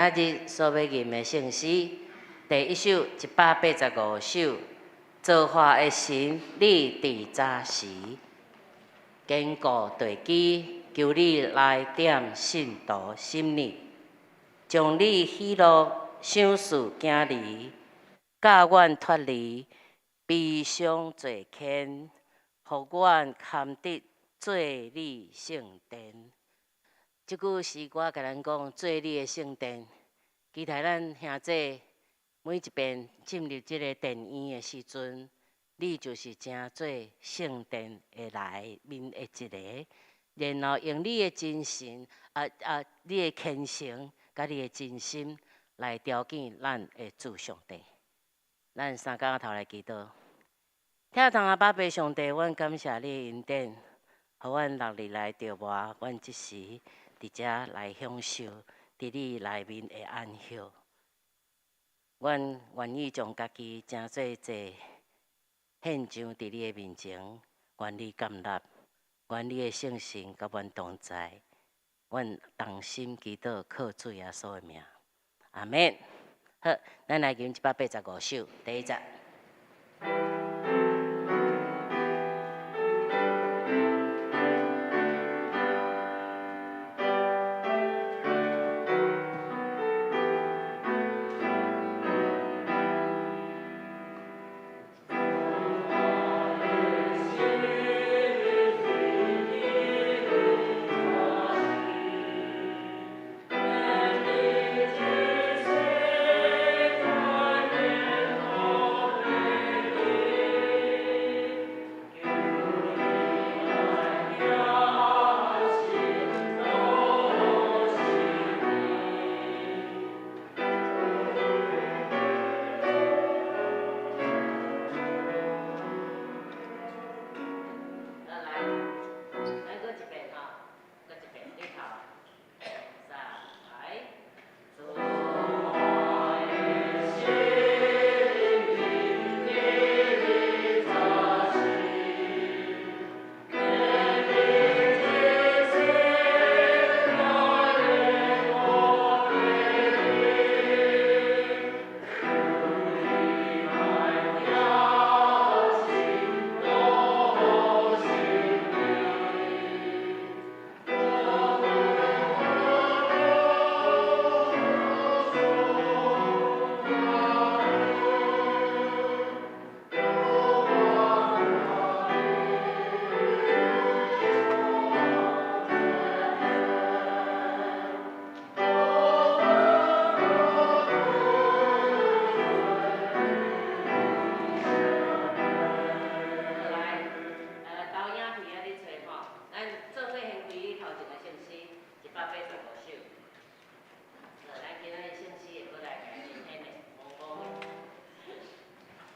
今日所要吟的圣诗，第1首185首，造化的神，你伫早时，坚固地基，求你来点信徒心里，将你喜乐赏赐囝儿，教阮脱离悲伤罪愆，互阮堪得做你圣殿。即句诗歌甲咱讲，做你的圣殿。期待咱兄弟每一遍进入即个殿院的时阵，你就是正做圣殿的内面的一个，然后用你的真心你的虔诚甲你的真心来条件咱的主上帝。咱三更头来祈祷，听堂爸爸上帝，阮感谢你的恩典，互阮6日来着活，阮即时伫遮来享受伫你内面的安息。阮愿意将家己诚做者献上伫你的面前，愿你接纳，愿你的圣神甲阮同在。阮同心祈祷，靠主耶稣的名，阿免。好，咱来吟185首，第1节。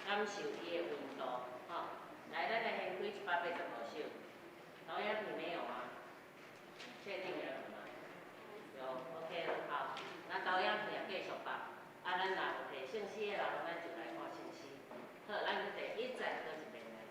感受伊的温度，吼！来，咱来先开185首。导演你没有吗？确定了吗？有 ，OK 了，好。那导演也继续吧。咱若有摕圣诗的人，咱就来看圣诗。好，咱去第1节搁一遍来。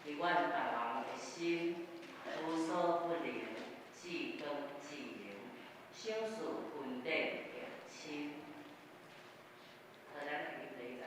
伫阮逐人的心，无所不能，至光至明，想事分得极清。好，咱来去对战。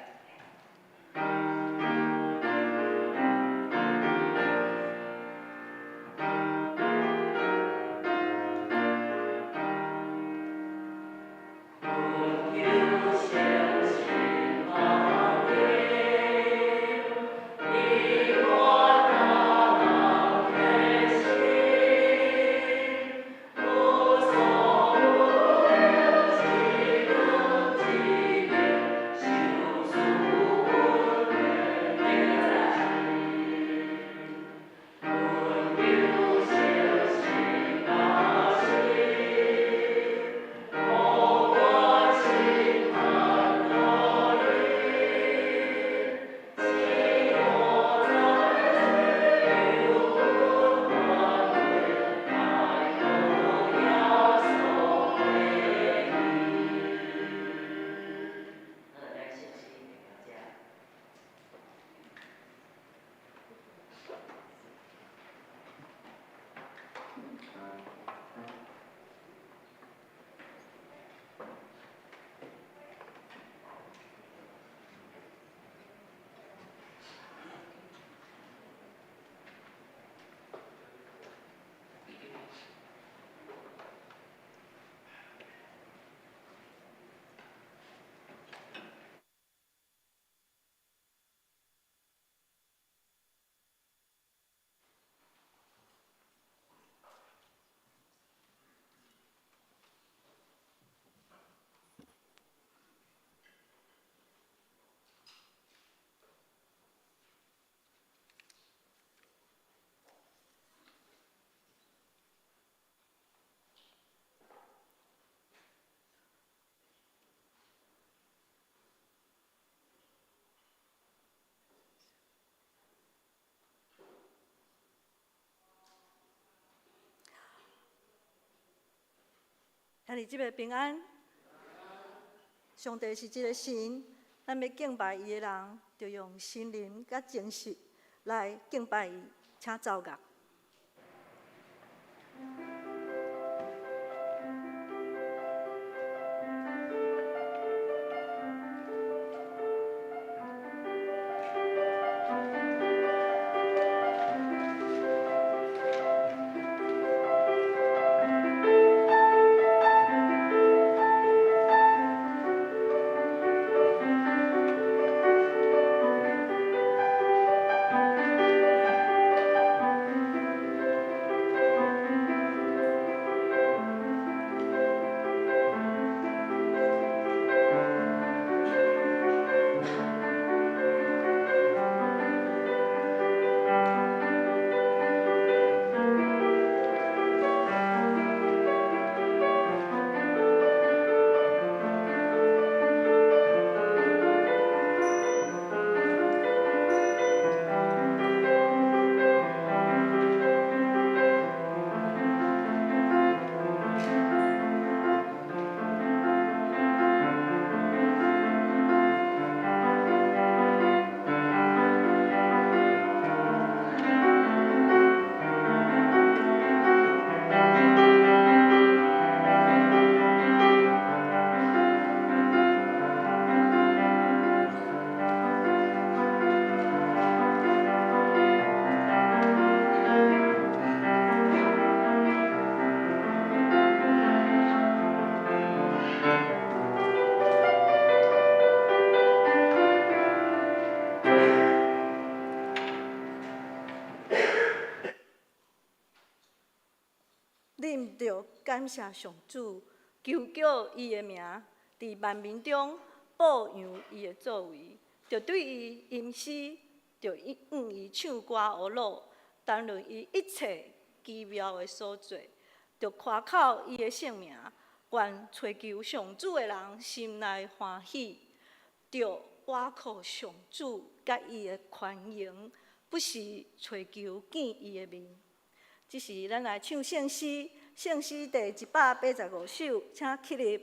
兄弟姊妹平安。上帝是一个神，咱要敬拜伊的人，就用心灵甲诚实来敬拜伊，请奏乐。恁着感谢上主，求叫伊的名伫万民中保养伊的作为，着对伊吟诗，着向伊唱歌学乐，谈论伊一切奇妙的所做，着夸口伊的圣名，愿追求上主的人心内欢喜，着倚靠上主甲伊的宽容，不时追求见伊的面。这是咱来唱圣诗，圣诗第185首，请起立。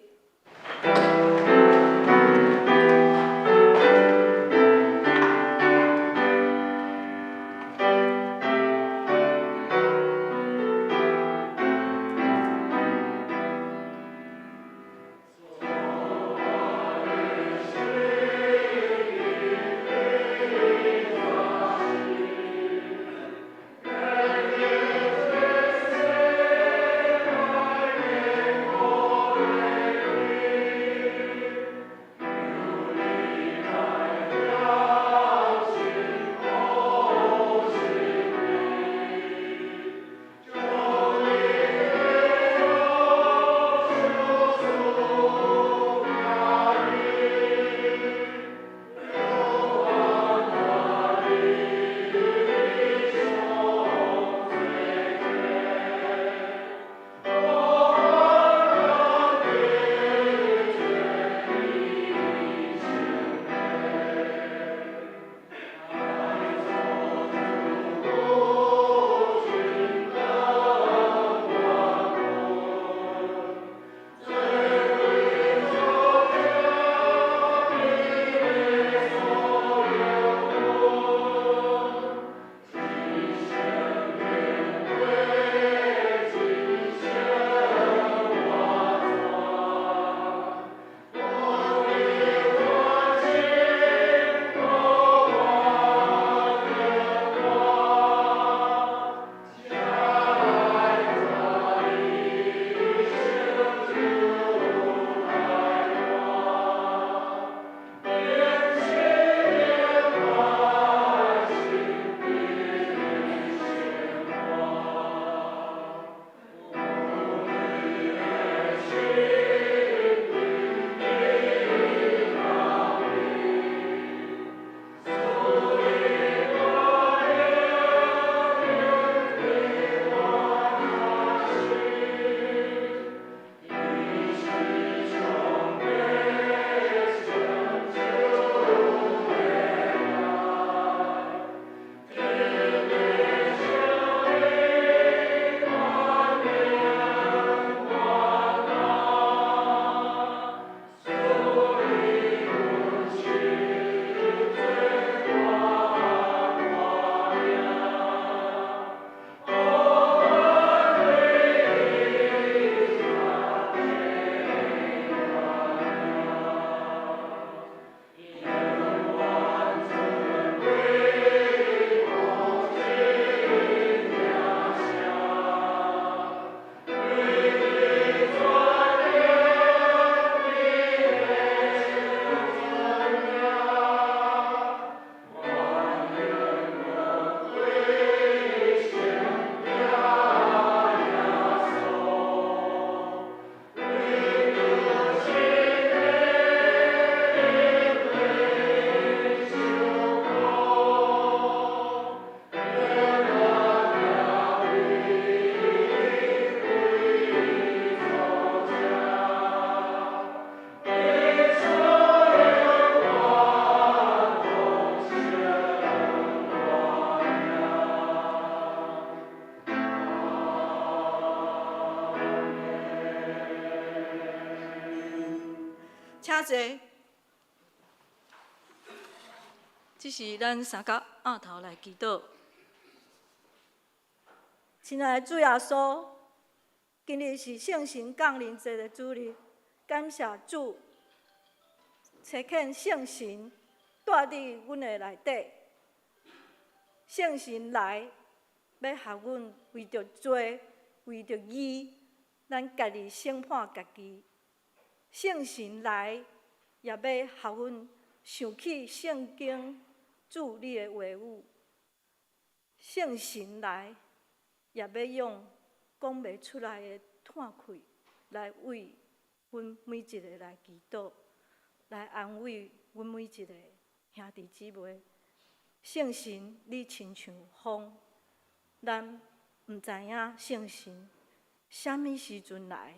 济。这是咱三角暗头来祈祷。亲爱的主耶稣，今日是圣神降临节的主日，感谢主，差遣圣神住伫阮的内底。圣神来，要学阮为着罪，为着义，咱家己审判家己。圣神来，也要学阮想起圣经主你的话语。圣神来，也要用讲袂出来的叹气来为阮每一个来祈祷，来安慰阮每一个兄弟姊妹。圣神，你亲像风，咱毋知影圣神啥物时阵来，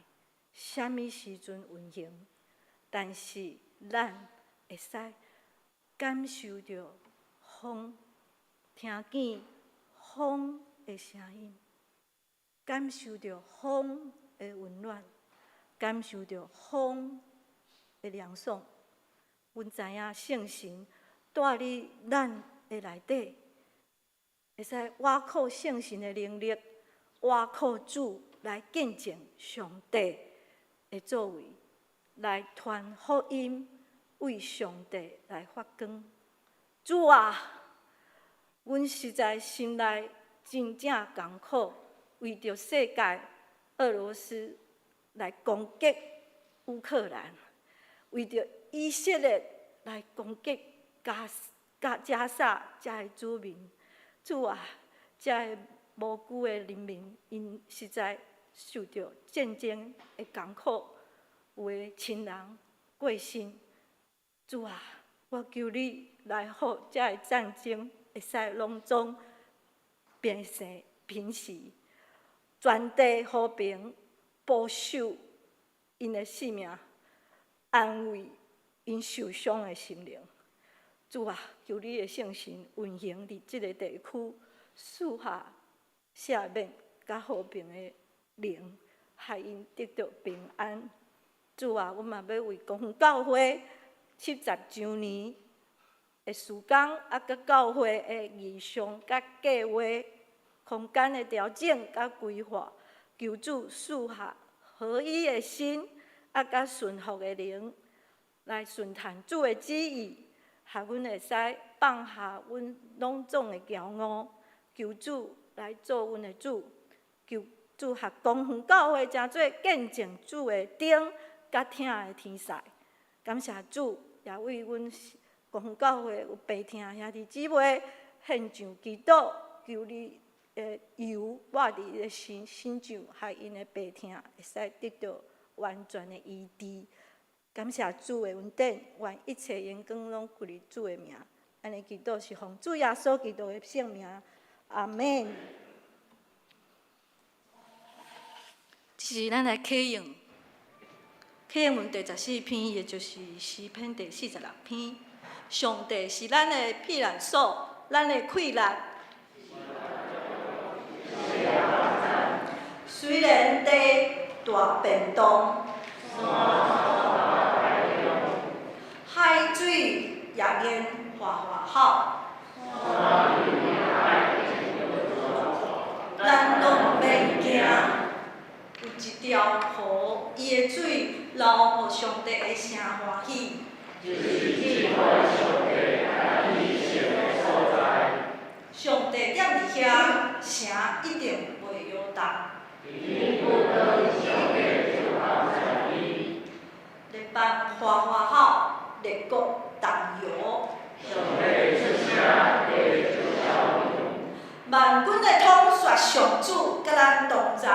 啥物时阵运行，但是咱会使感受到风，听见风的声音，感受到风的温暖，感受到风的凉爽。阮知影圣神住伫咱的内底，会使倚靠圣神的能力，倚靠主来见证上帝的作为，来传福音，为上帝来发光。主啊，阮实在心内真正艰苦，为着世界俄罗斯来攻击乌克兰，为着以色列来攻击加沙遮的子民。主啊，遮的无辜的人民，因实在受到战争的艰苦，有的亲人过身。主啊，我求你来，互遮的战争会使拢总平息，全地和平，保守因的性命，安慰因受伤的心灵。主啊，求你的圣神运行伫即个地区，赐下赦免甲和平的灵，害因得到平安。主啊，阮嘛要为公园教会70周年的时间，啊，甲教会的仪式甲计划、空间的调整甲规划，求主赐下合一的心，啊，甲顺服的灵，来顺探主的旨意。使阮会使放下阮拢总的骄傲，求主来做阮的主，求主合公园教会诚做见证主的顶甲听的天使。感谢主，也为阮公园教会有病痛兄弟姊妹献上祈祷，求你的油抹伫伊的身上，害因的病痛会使得到完全的医治。感谢主的恩典，愿一切荣光拢归于主的名。安尼祈祷是奉主耶稣基督的圣名，阿门。这是咱来启用，启用文第14篇，也就是诗篇第46篇。上帝是咱的避难所，咱的溃难。虽然地大变动。海水也淹哗好，咱拢免惊。有一条河，伊的水流互上帝的城欢喜。上帝踮伫遐，城一定袂摇动。日邦哗好，列国动摇。万军的统帅上主，甲咱同在。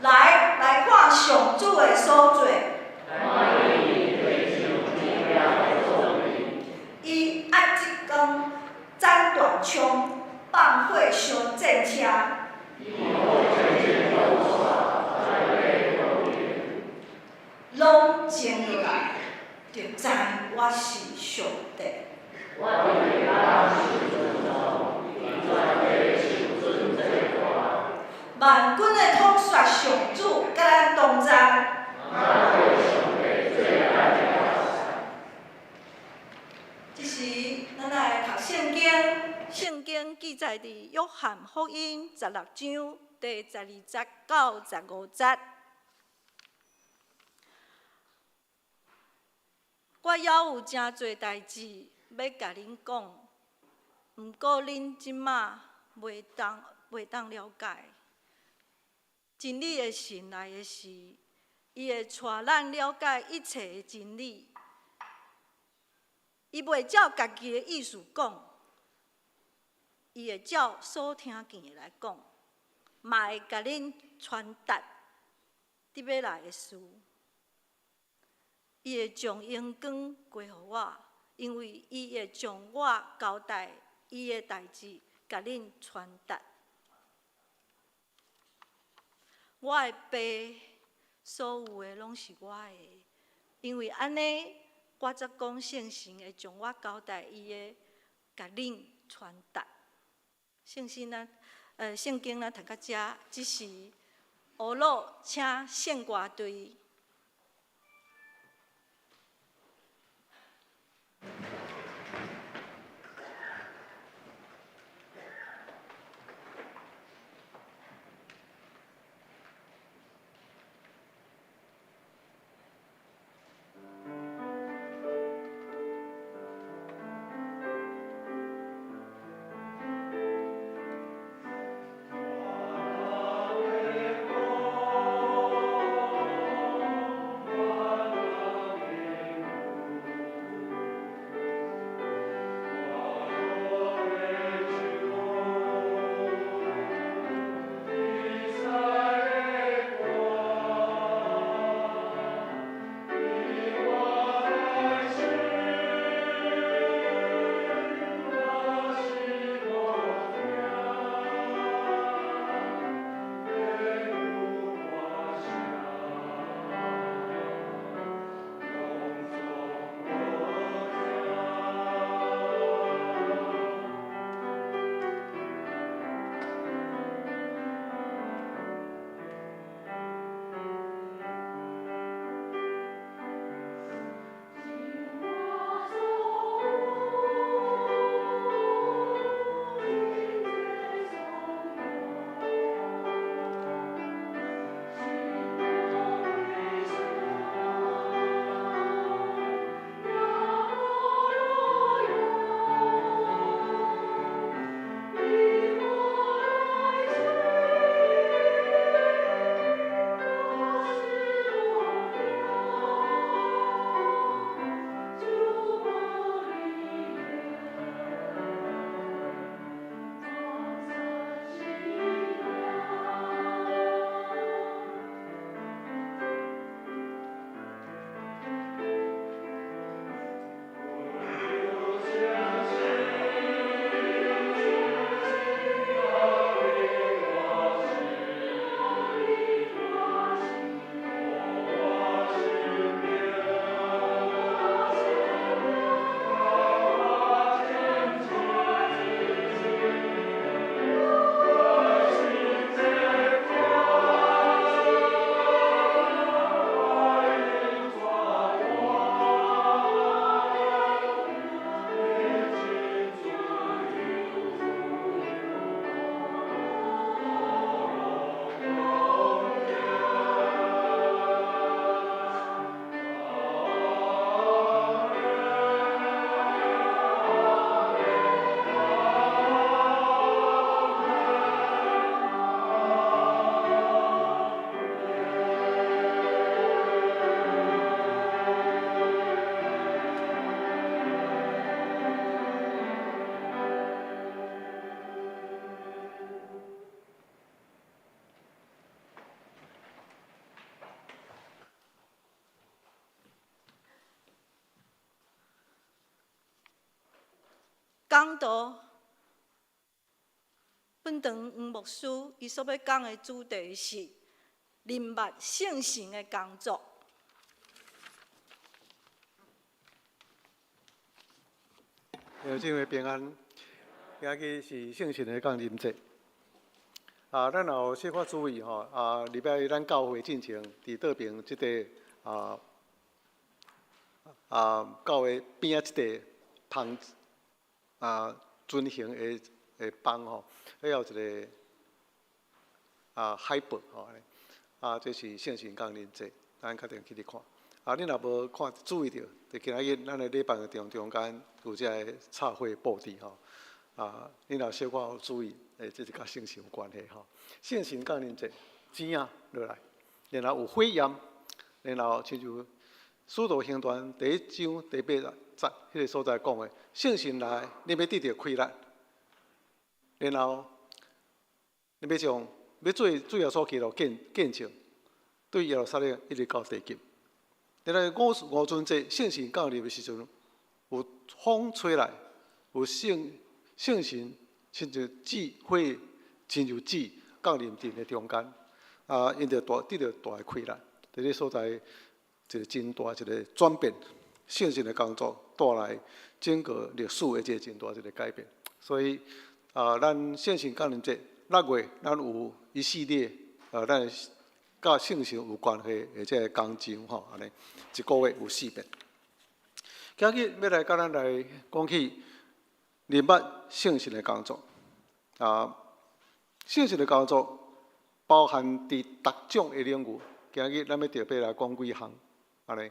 来看上主的所做。伊压一根斩断枪，放火烧战车。拢静落来，就知我是上帝。万军的统帅上主，甲咱同在。即时，咱来读圣经。圣经记载伫约翰福音16章第12节到15节。我还有真侪代志要甲恁讲，毋过恁即马袂当了解。真理的神来的时，伊会带咱了解一切的真理。伊袂照家己的意思讲，伊会照所听见的来讲，嘛会甲恁传达伫要来的事。伊会将阳光归互我，因为伊会将我交代伊的代志甲恁传达。我的爸所有的拢是我的，因为安尼，我则讲圣神会将我交代伊的，甲恁传达。圣经咱读到遮，即时乌老请献歌队。讲道本堂黄牧师，伊所要讲的主题是明白圣神的工作。敬畏平安，今日是圣神的降临节。咱也有小可注意吼，礼拜一咱教会进前伫倒边即个教会边仔即个芳尊行的芳吼，还有一个海报吼，这是圣神降临节，咱确定去哩看。你若无看注意到，就今仔日咱的礼拜的中间有这个插会布置吼。你若小可有注意，这是甲圣神有关系吼。圣神降临节，钱落来，然后有火焰，然后亲像《使徒行传》第1章第8节迄个所在讲的，圣神来，你要得到快乐，然后你要做主要所基督见证，对耶路撒冷一直到地极。然后五旬节圣神降临的时阵，有风吹来，有圣神亲像火，亲像子降临伫个中间，因着得到大的快乐，伫个所在一个真大一个转变，圣神的工作带来整个历史的一个真大一个改变。所以咱圣神降临节6月，咱有一系列咱甲圣神有关系的这个工程吼，安尼一个月有4遍。今日要来甲咱来讲起明白圣神的工作。圣神的工作包含伫各种的领域。今日咱要特别来讲几项，安尼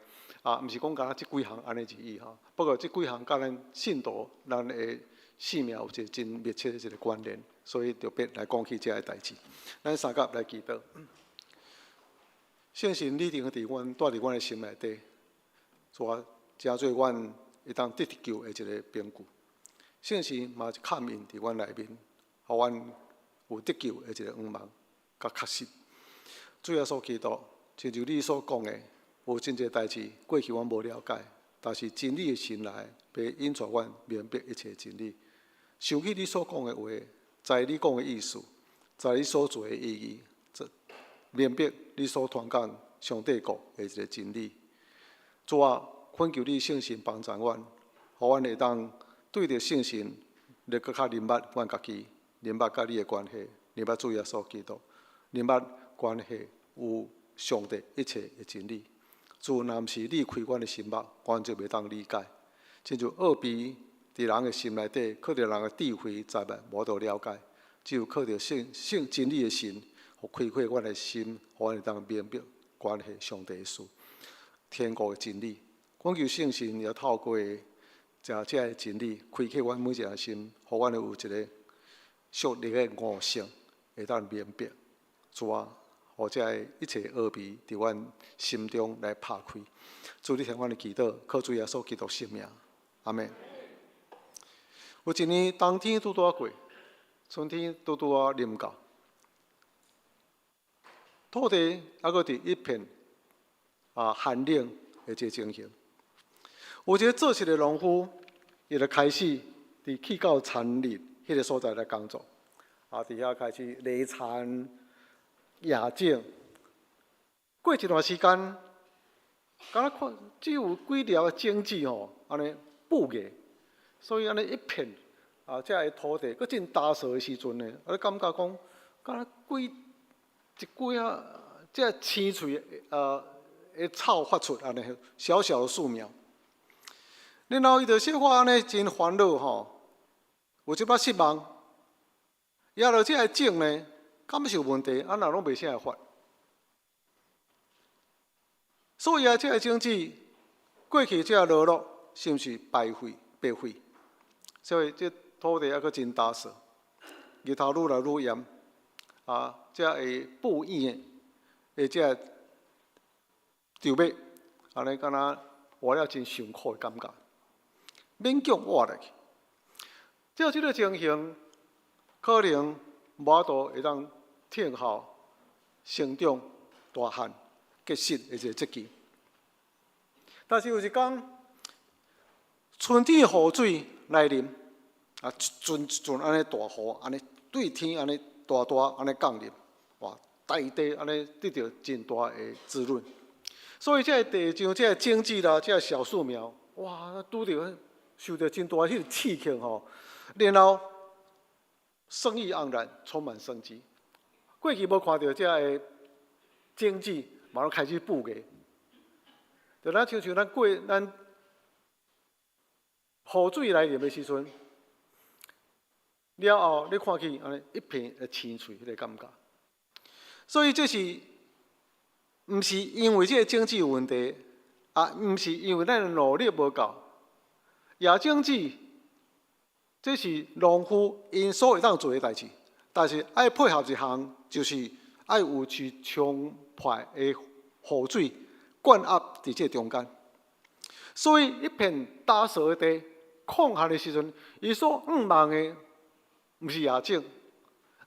毋是讲敢若即几项安尼而已吼。不过即几项甲咱信徒咱的性命有一个真密切的一个关联，所以特别来讲起这个代志。咱三甲来祈祷。圣神立定伫阮住伫阮的心内底，真做阮会当得救的一个凭据。圣神嘛是嵌印伫阮内面，互阮有得救的一个愿望甲确实。主耶稣基督，亲像你所讲的，有真侪代志过去阮无了解，但是真理的心来，被引出阮明白一切真理。想起你所讲的话，在你讲的意思，在你所做的意义。明白你所传讲上帝国的一个真理，主啊，恳求你圣神帮助阮，互阮会当对着圣神，来搁较明白阮家己，明白甲你的关系，明白主耶稣基督，明白关系有上帝一切的真理。主，若毋是你开阮的心目，阮就袂当理解。亲像奥秘伫人的心内底，靠着人的智慧财物无得了解，只有靠着圣真理的神。开阔阮的心，互阮会当明白关系上帝的事、天国的真理。恳求圣神也透过这个真理，开启阮每一个心，互阮有一个属灵的悟性，会当明白。主啊，互这个一切奥秘伫阮心中来拍开。主，你听阮的祈祷，靠主耶稣基督圣名，阿门。有一年冬天拄过，春天拄临到。土地还阁伫一片寒冷的这情形，有一个做事的农夫，伊就开始伫去到田里迄个所在来工作，伫遐开始犁田、野种。过一段时间，敢若看只有几条种子吼，安尼布个，所以安尼一片这个土地，佫真打扫的时阵呢，感觉讲，敢若这青翠的草发出安尼小小的树苗，然后伊就小可安尼真烦恼吼，有一摆失望，也落这个种呢，敢是有问题，哪拢袂啥会发？所以这个种子过去这个落落，是毋是白费？所以这土地还阁真打扫，日头愈来愈炎。这个布院的这个稻麦，安尼敢若活了真辛苦的感觉，勉强活落去。照这个情形，可能无法度会当挺效成长大汉结实的一个节期。但是有一天，春天的雨水来临，一阵安尼大雨，安尼对天安尼。大安尼降临，哇！大地安尼得到真大的滋润，所以这个地上这个种子啦，这个小树苗，哇，拄着受到真大迄个刺激吼，然后生意盎然，充满生机。过去无看到这个种子，马上开始布个，就咱像咱雨水来临的时阵，了后你看起安尼一片的青翠，迄个感觉。所以这是，毋是因为这个经济有问题，啊，毋是因为咱的努力无够，也经济，这是农夫因所会当做的代志，但是爱配合一项，就是爱有去充沛的雨水灌压伫这中间。所以一片打扫的地，空闲的时阵，伊所望的，毋是野种，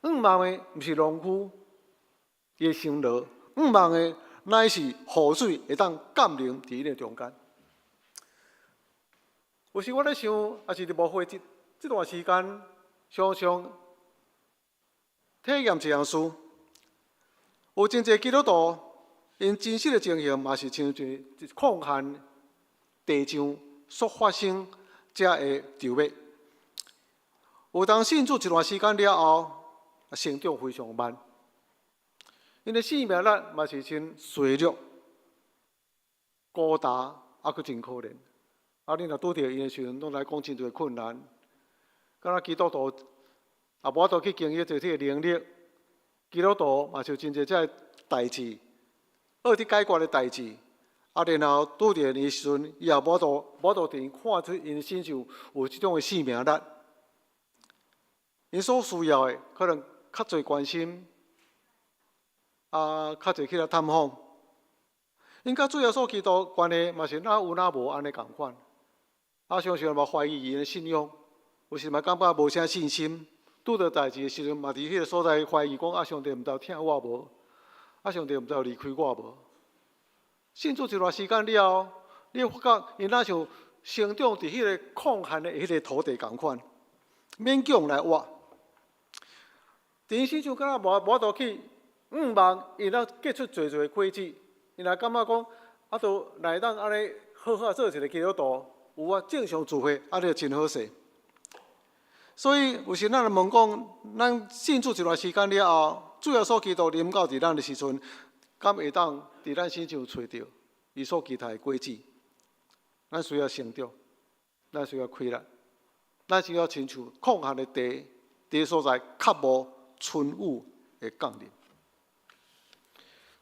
望的毋是农夫伊的辛劳，望的乃是雨水会当降临伫伊个中间。有时我咧想，也是伫牧会这段时间，常常体验一样事。有真侪基督徒，因真实的情形嘛是像一空闲地上所发生遮的场面。有当信主一段时间了后，成长非常慢。因的生命力嘛是真衰弱、孤单，还佫真可怜。啊，你若拄着因的时阵，拢来讲真侪困难。敢若基督徒也无法度去经历做这个能力，基督徒嘛是有真侪遮代志，要去解决的代志。啊，然后拄着因的时阵，伊也无法度伫看出因身上有即种的生命力。因所需要的可能较侪关心。较侪去来探访，因甲主耶稣基督关系嘛是哪有哪无安尼共款。常常嘛怀疑因的信仰，有时嘛感觉无啥信心。拄着代志的时阵，嘛伫迄个所在怀疑讲上帝毋知有听我无，上帝毋知有离开我无。信主一段时间了后，你会发觉因若像生长伫迄个空闲的迄个土地共款，勉强来活。伫因身上敢若无法度去。望伊若结出侪侪果子，伊若感觉讲，都来当安尼好好做一个基督徒，有正常做伙，就真好势。所以有时咱就问讲，咱信主一段时间了后，主耶稣基督临到伫咱的时阵，敢会当伫咱身上找到伊所期待的果子？咱需要成长，咱需要开力，咱需要亲像空闲的地，地所在较无春雨的降临。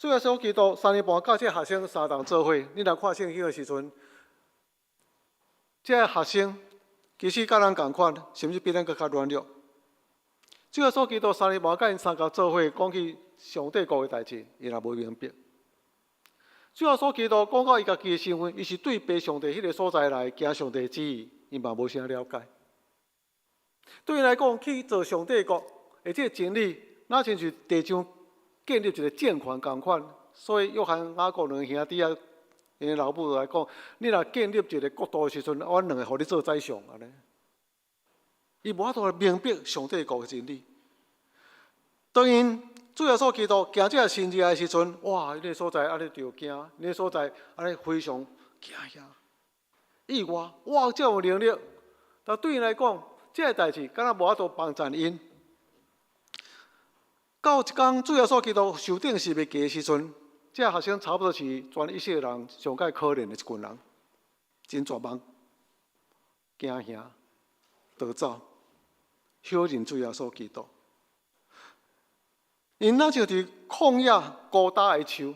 主耶稣基督3年半教这学生3人做伙，你若看圣经的时阵，这学生其实甲咱共款，甚至比咱更较软弱。主耶稣基督3年半甲因3个做伙，讲起上帝国的代志，伊也无明白。主耶稣基督讲到伊家己的身份，伊是对爸上帝迄个所在来行上帝的旨意，伊嘛无啥了解。对伊来讲，去做上帝国，而且真理，哪亲像地上建立一个政权共款，所以约翰、雅各两兄弟啊，因的老母来讲，你若建立一个国度的时阵，阮两个互你做宰相安尼。伊无法度明白上帝国的真理。当因主耶稣基督行这个神迹的时阵，哇！迄个所在安尼着惊，迄个所在安尼非常惊吓。意外，哇！这有能力，但对因来讲，这个代志敢若无法度帮助因。到一天，主耶稣基督受定十字架的时阵，这学生差不多是全以色列人上界可怜的一群人，真绝望、惊吓、逃走，否认主耶稣基督。因那就伫旷野孤单的树，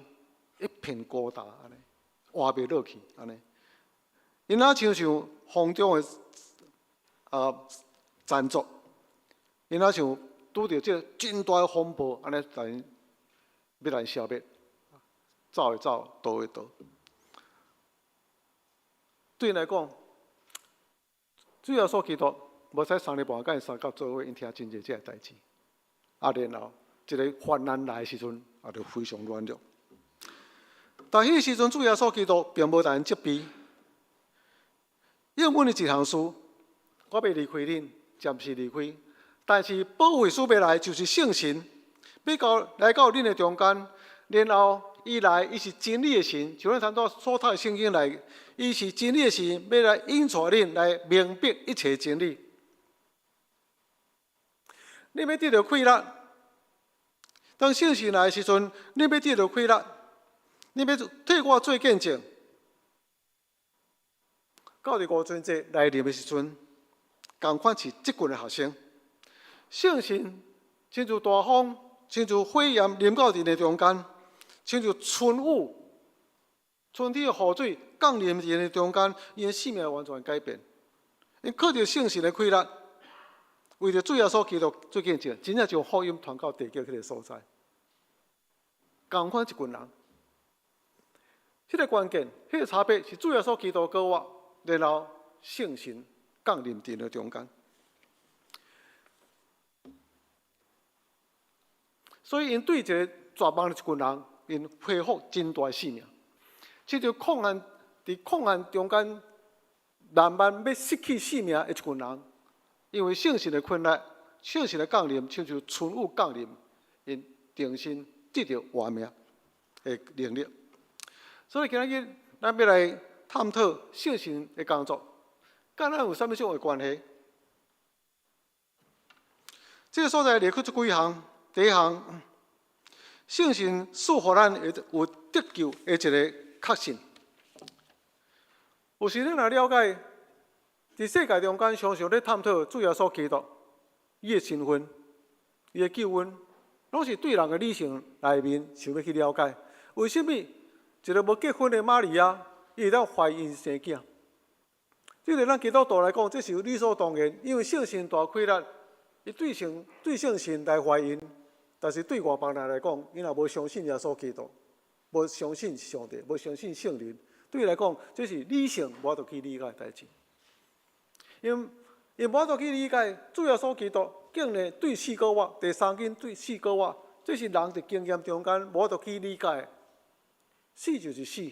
一片孤单安尼，活袂落去安尼。因那像风中的残烛，因那像。拄着这真大的风暴，安尼要来消灭，走会走，逃会逃。对因来讲，主耶稣基督无使3年半甲因3个做伙，因听真侪这个代志。然后一个患难来的时阵，就非常软弱。但迄个时阵，主耶稣基督并无让因责备。应阮的一项事，我袂离开恁，暂时离开。但是保惠师要来，就是圣神，要来到恁的中间，然后伊来，伊是真理的神，像咱谈到所读的圣经来，伊是真理的神，要来引带恁来明白一切真理。你要得到快乐，当圣神来的时阵，你要得到快乐，你要替我做见证。到伫五旬节来临的时阵，共款是即群的学生，圣神亲像大风，亲像火焰临到人的中间，亲像春雨、春天的雨水降临人的中间，因的生命完全改变。因靠着圣神的开力，为着主耶稣基督做见证，真正将福音传到地极迄个所在。共款一群人，迄个关键，迄个差别是主耶稣基督过活，然后圣神降临人的中间。所以，因对一个绝望的一群人，因恢复真大的生命。这就困难，伫困难中间，慢慢要失去生命的一群人，因为圣神的困难、圣神的降临，亲像春雨降临，因重新得到活命的能力。所以今日咱要来探讨圣神的工作，跟咱有啥物种的关系？这个所在列举出几项。第一项，圣神赐予咱有得救的一个确信。有时咱若了解，伫世界中间常常咧探讨主耶稣基督伊的身份、伊的救恩，拢是对人的理性内面想要去了解。为什么一个无结婚的玛利亚，伊会当怀孕生囝？这对咱基督徒来讲，这是理所当然，因为圣神大开力，伊对圣神来怀孕。但是对外邦人来讲，伊若无相信耶稣基督，无相信上帝，无相信圣灵，对伊来讲，这是理性无法度去理解的代志。因无法度去理解主耶稣基督竟然对四个活，第三经对四个活，这是人伫经验中间无法度去理解。死就是死，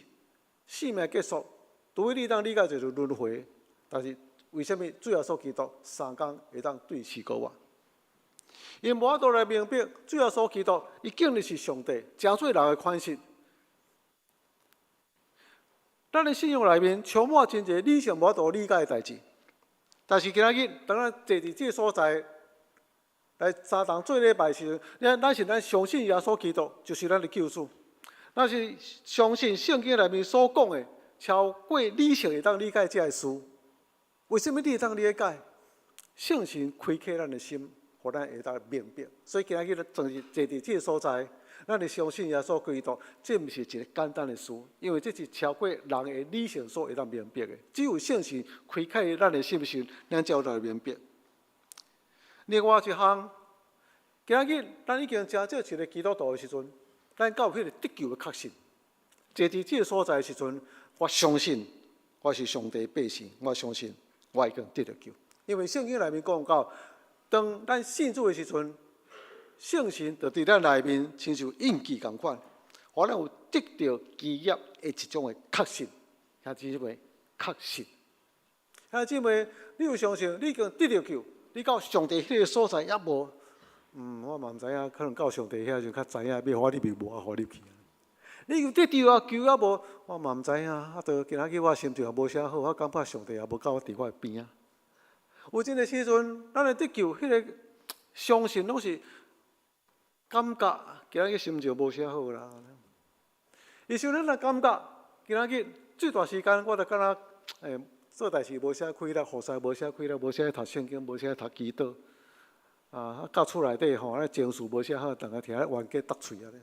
生命结束，除非你当理解就是轮回。但是为什么主耶稣基督三工会当对四个活？因无法度来明白，主耶稣基督，伊竟然是上帝，真做人的款式。咱的信仰内面充满真侪理性无法度理解的代志。但是今仔日，当咱坐伫这个所在来三堂做礼拜时，咱相信耶稣基督就是咱的救主。咱是相信圣经内面所讲的，超过理性会当理解这个事。为什么你会当理解？圣神开启咱的心。互咱会当明白，所以今仔日正是坐伫这个所在，咱会相信耶稣基督，这毋是一个简单的事，因为这是超过人的理性所会当明白的。只有圣神开启咱的心性，咱才有来明白。另外一项，今仔日咱已经真做一个基督徒的时阵，咱到迄个得救的确信。坐伫这个所在的时阵，我相信我是上帝百姓，我相信我已经得到救，因为圣经内面讲到。当咱信主的时阵，圣神就伫咱内面亲像印记共款，互咱有得到基业的一种的确信，兄姊妹，确信。兄姊妹，你有相信你已经得到救，你到上帝迄个所在也无，我嘛毋知影，可能到上帝遐就较知影，要互你面无啊，互你去。你有得到啊，救也无，我嘛毋知影，就今仔日我心情也无啥好，我感觉上帝也无到我伫我边啊。有这个时阵，咱的得救，迄个相信拢是感觉，今仔日心情无啥好啦。伊像咱若感觉，今仔日最大时间，我就敢若做代志无啥开力，服侍无啥开力，无啥读圣经，无啥读祈祷，到厝内底吼，情绪无啥好，逐个听咧冤家搭喙安尼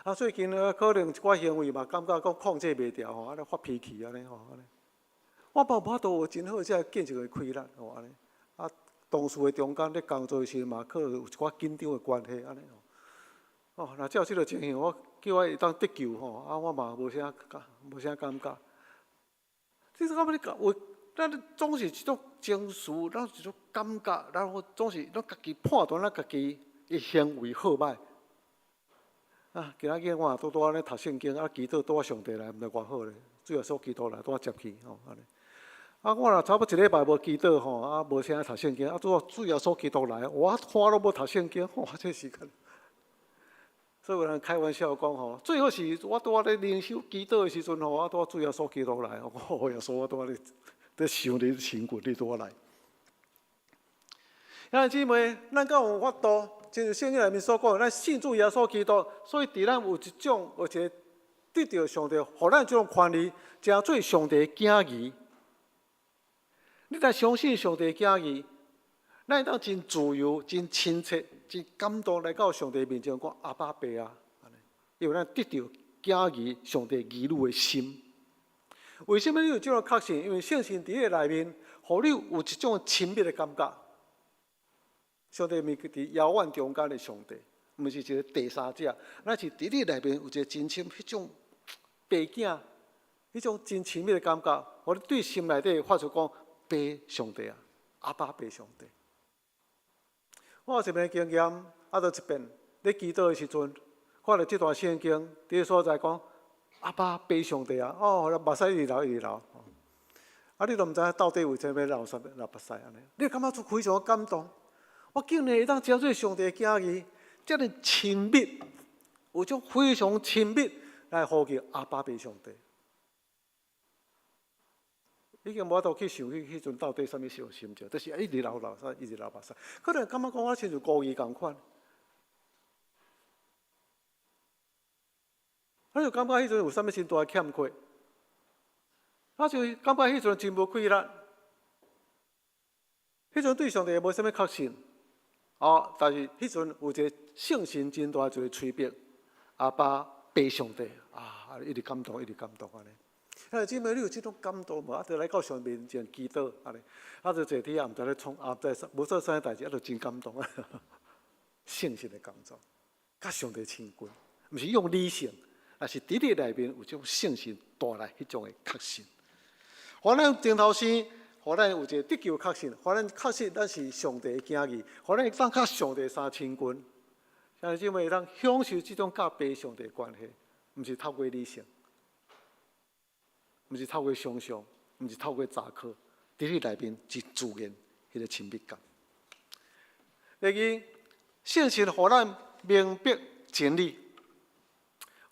吼。最近可能一寡行为嘛，感觉讲控制袂牢吼，发脾气安尼吼，安尼。我无法度真好，才见一个开力吼安尼。同事的中间咧工作时嘛，可能有一寡紧张的关系安尼吼。若照即个情形，我叫我会当得救吼，我嘛无啥感觉。即是讲要你有，咱总是一种情绪，咱一种感觉，然后总是咱家己判断咱家己的行为好歹。今仔日我也拄安尼读圣经，祈祷拄上帝来，毋知偌好咧。主要所祈祷来，拄接去吼安尼。我若差不多一礼拜无祈祷吼，无啥读圣经，主要所祈祷来，我看都无读圣经，这时间。所以有人开玩笑讲吼，最好是我拄咧灵修祈祷的时阵吼，我拄主要所祈祷来，我也说我拄咧想你辛苦，你拄来。兄弟姊妹，咱敢有法度，正如圣经内面所讲，咱信主耶稣基督，所以伫咱有一个得到上帝，互咱这种权利，成做上帝的囝儿。你若相信上帝的囝儿，咱会当真自由、真亲切、真感动来到上帝面前，讲阿爸爸啊，因为咱得到囝儿上帝儿女的心。为什么你有这种确信？因为圣经伫个内面，互你有一种亲密的感觉。上帝咪伫遥远中间的上帝，毋是一个第三者，咱是伫你内面有一个真亲迄种爸囝，迄种真亲密的感觉，互你对心内底发出讲爸上帝啊，阿爸爸上帝。我有一遍经验，倒一遍咧祈祷的时阵，看到这段圣经，伫个所在讲阿爸爸上帝啊，哦，目屎一直流一直流。你都毋知影到底为什么要流目屎安尼？你感觉出非常感动。我竟然会当成做上帝的囝儿，遮尔亲密，有种非常亲密来呼叫阿爸爸上帝。已经无法度去想迄阵到底什么时候心情，就是一直流屎，一直流目屎。可能感觉讲我亲像故意共款，我就感觉迄阵有啥物真大欠缺，我就感觉迄阵真无气力，迄阵对上帝无啥物确信。但是迄阵有一个圣神真大一个催逼，阿爸爸上帝啊，一直感动，一直感动安尼。姊妹，你有这种感动无？就来到上帝面前祈祷安尼，就坐地也毋知咧创，也毋知无做啥代志，就真感动啊！圣神的工作，甲上帝亲近，毋是用理性，而是伫你内面有种圣神带来迄种的确信。互咱顶头先。互咱有一个得救确信，互咱确信咱是上帝的囝儿，互咱当甲上帝相亲近，像姊妹当享受这种甲爸上帝的关系，毋是透过理性，毋是透过想象，毋是透过查考，伫你内面是自然迄个亲密感。第二，圣经互咱明白真理。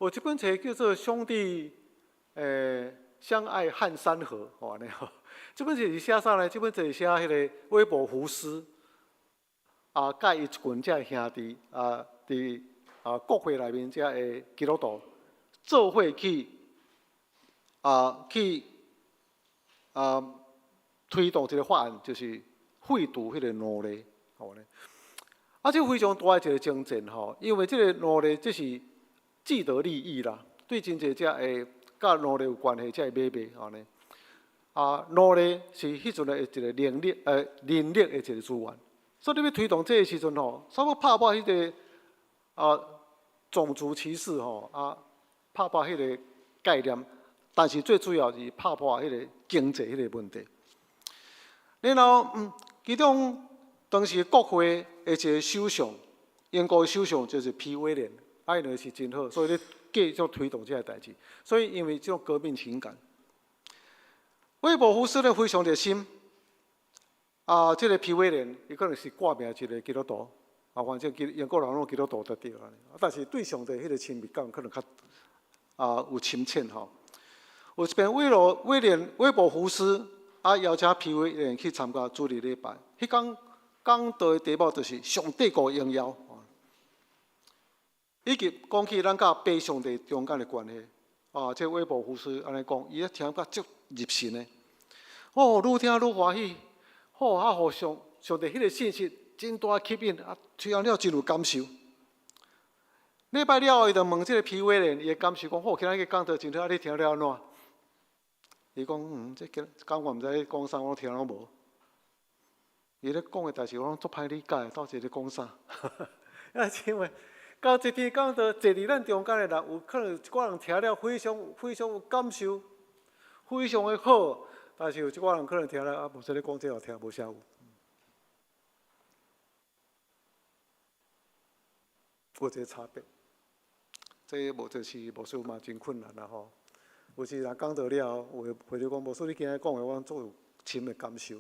有一本册叫做《上帝相爱汉山河》，安尼吼。这本册是写啥呢？这本册是写迄个威伯福斯甲伊一群遮兄弟伫国会内面遮的基督徒做伙去推动一个法案，就是废除迄个奴隶，这非常大的一个征战吼，因为这个奴隶这是既得利益啦，对真侪遮的甲奴隶有关系遮的买卖安尼。奴隶是迄阵的一个人力的一个资源，所以你要推动这个时阵吼，稍微拍破迄个种族歧视吼拍破迄个概念，但是最主要是拍破迄个经济迄个问题。然后其中当时国会的一个首相，英国的首相就是皮威廉，伊认为是真好，所以咧继续推动这个代志。所以因为这种革命情感。威伯福斯咧非常热心，这个皮威廉，伊可能是挂名一个基督徒，反正英国人拢基督徒得对安尼，但是对上帝迄个亲密感可能较有深浅吼。有一遍威伯福斯邀请皮威廉去参加主日礼拜，迄天讲道的题目就是上帝国荣耀，以及讲起咱甲爸上帝中间的关系。这威伯福斯安尼讲，伊咧听甲足入神的，愈听愈欢喜，互上帝迄个信息真大吸引，听了真有感受。礼拜了后，伊就问这个皮威廉，伊的感受讲，今仔日讲道真好，你听了安怎？伊讲，这讲我毋知你讲啥，我听了无。伊咧讲的代志，我拢足歹理解，到底咧讲啥？因为到一天讲到坐伫咱中间的人，有可能一寡人听了非常有感受，非常的好，但是有一寡人可能听了无说你讲这个听无啥有。有一个差别，这无就是无说嘛真困难啦吼。有时人讲到了后，有回头讲无说你今日讲的，我足有深的感受。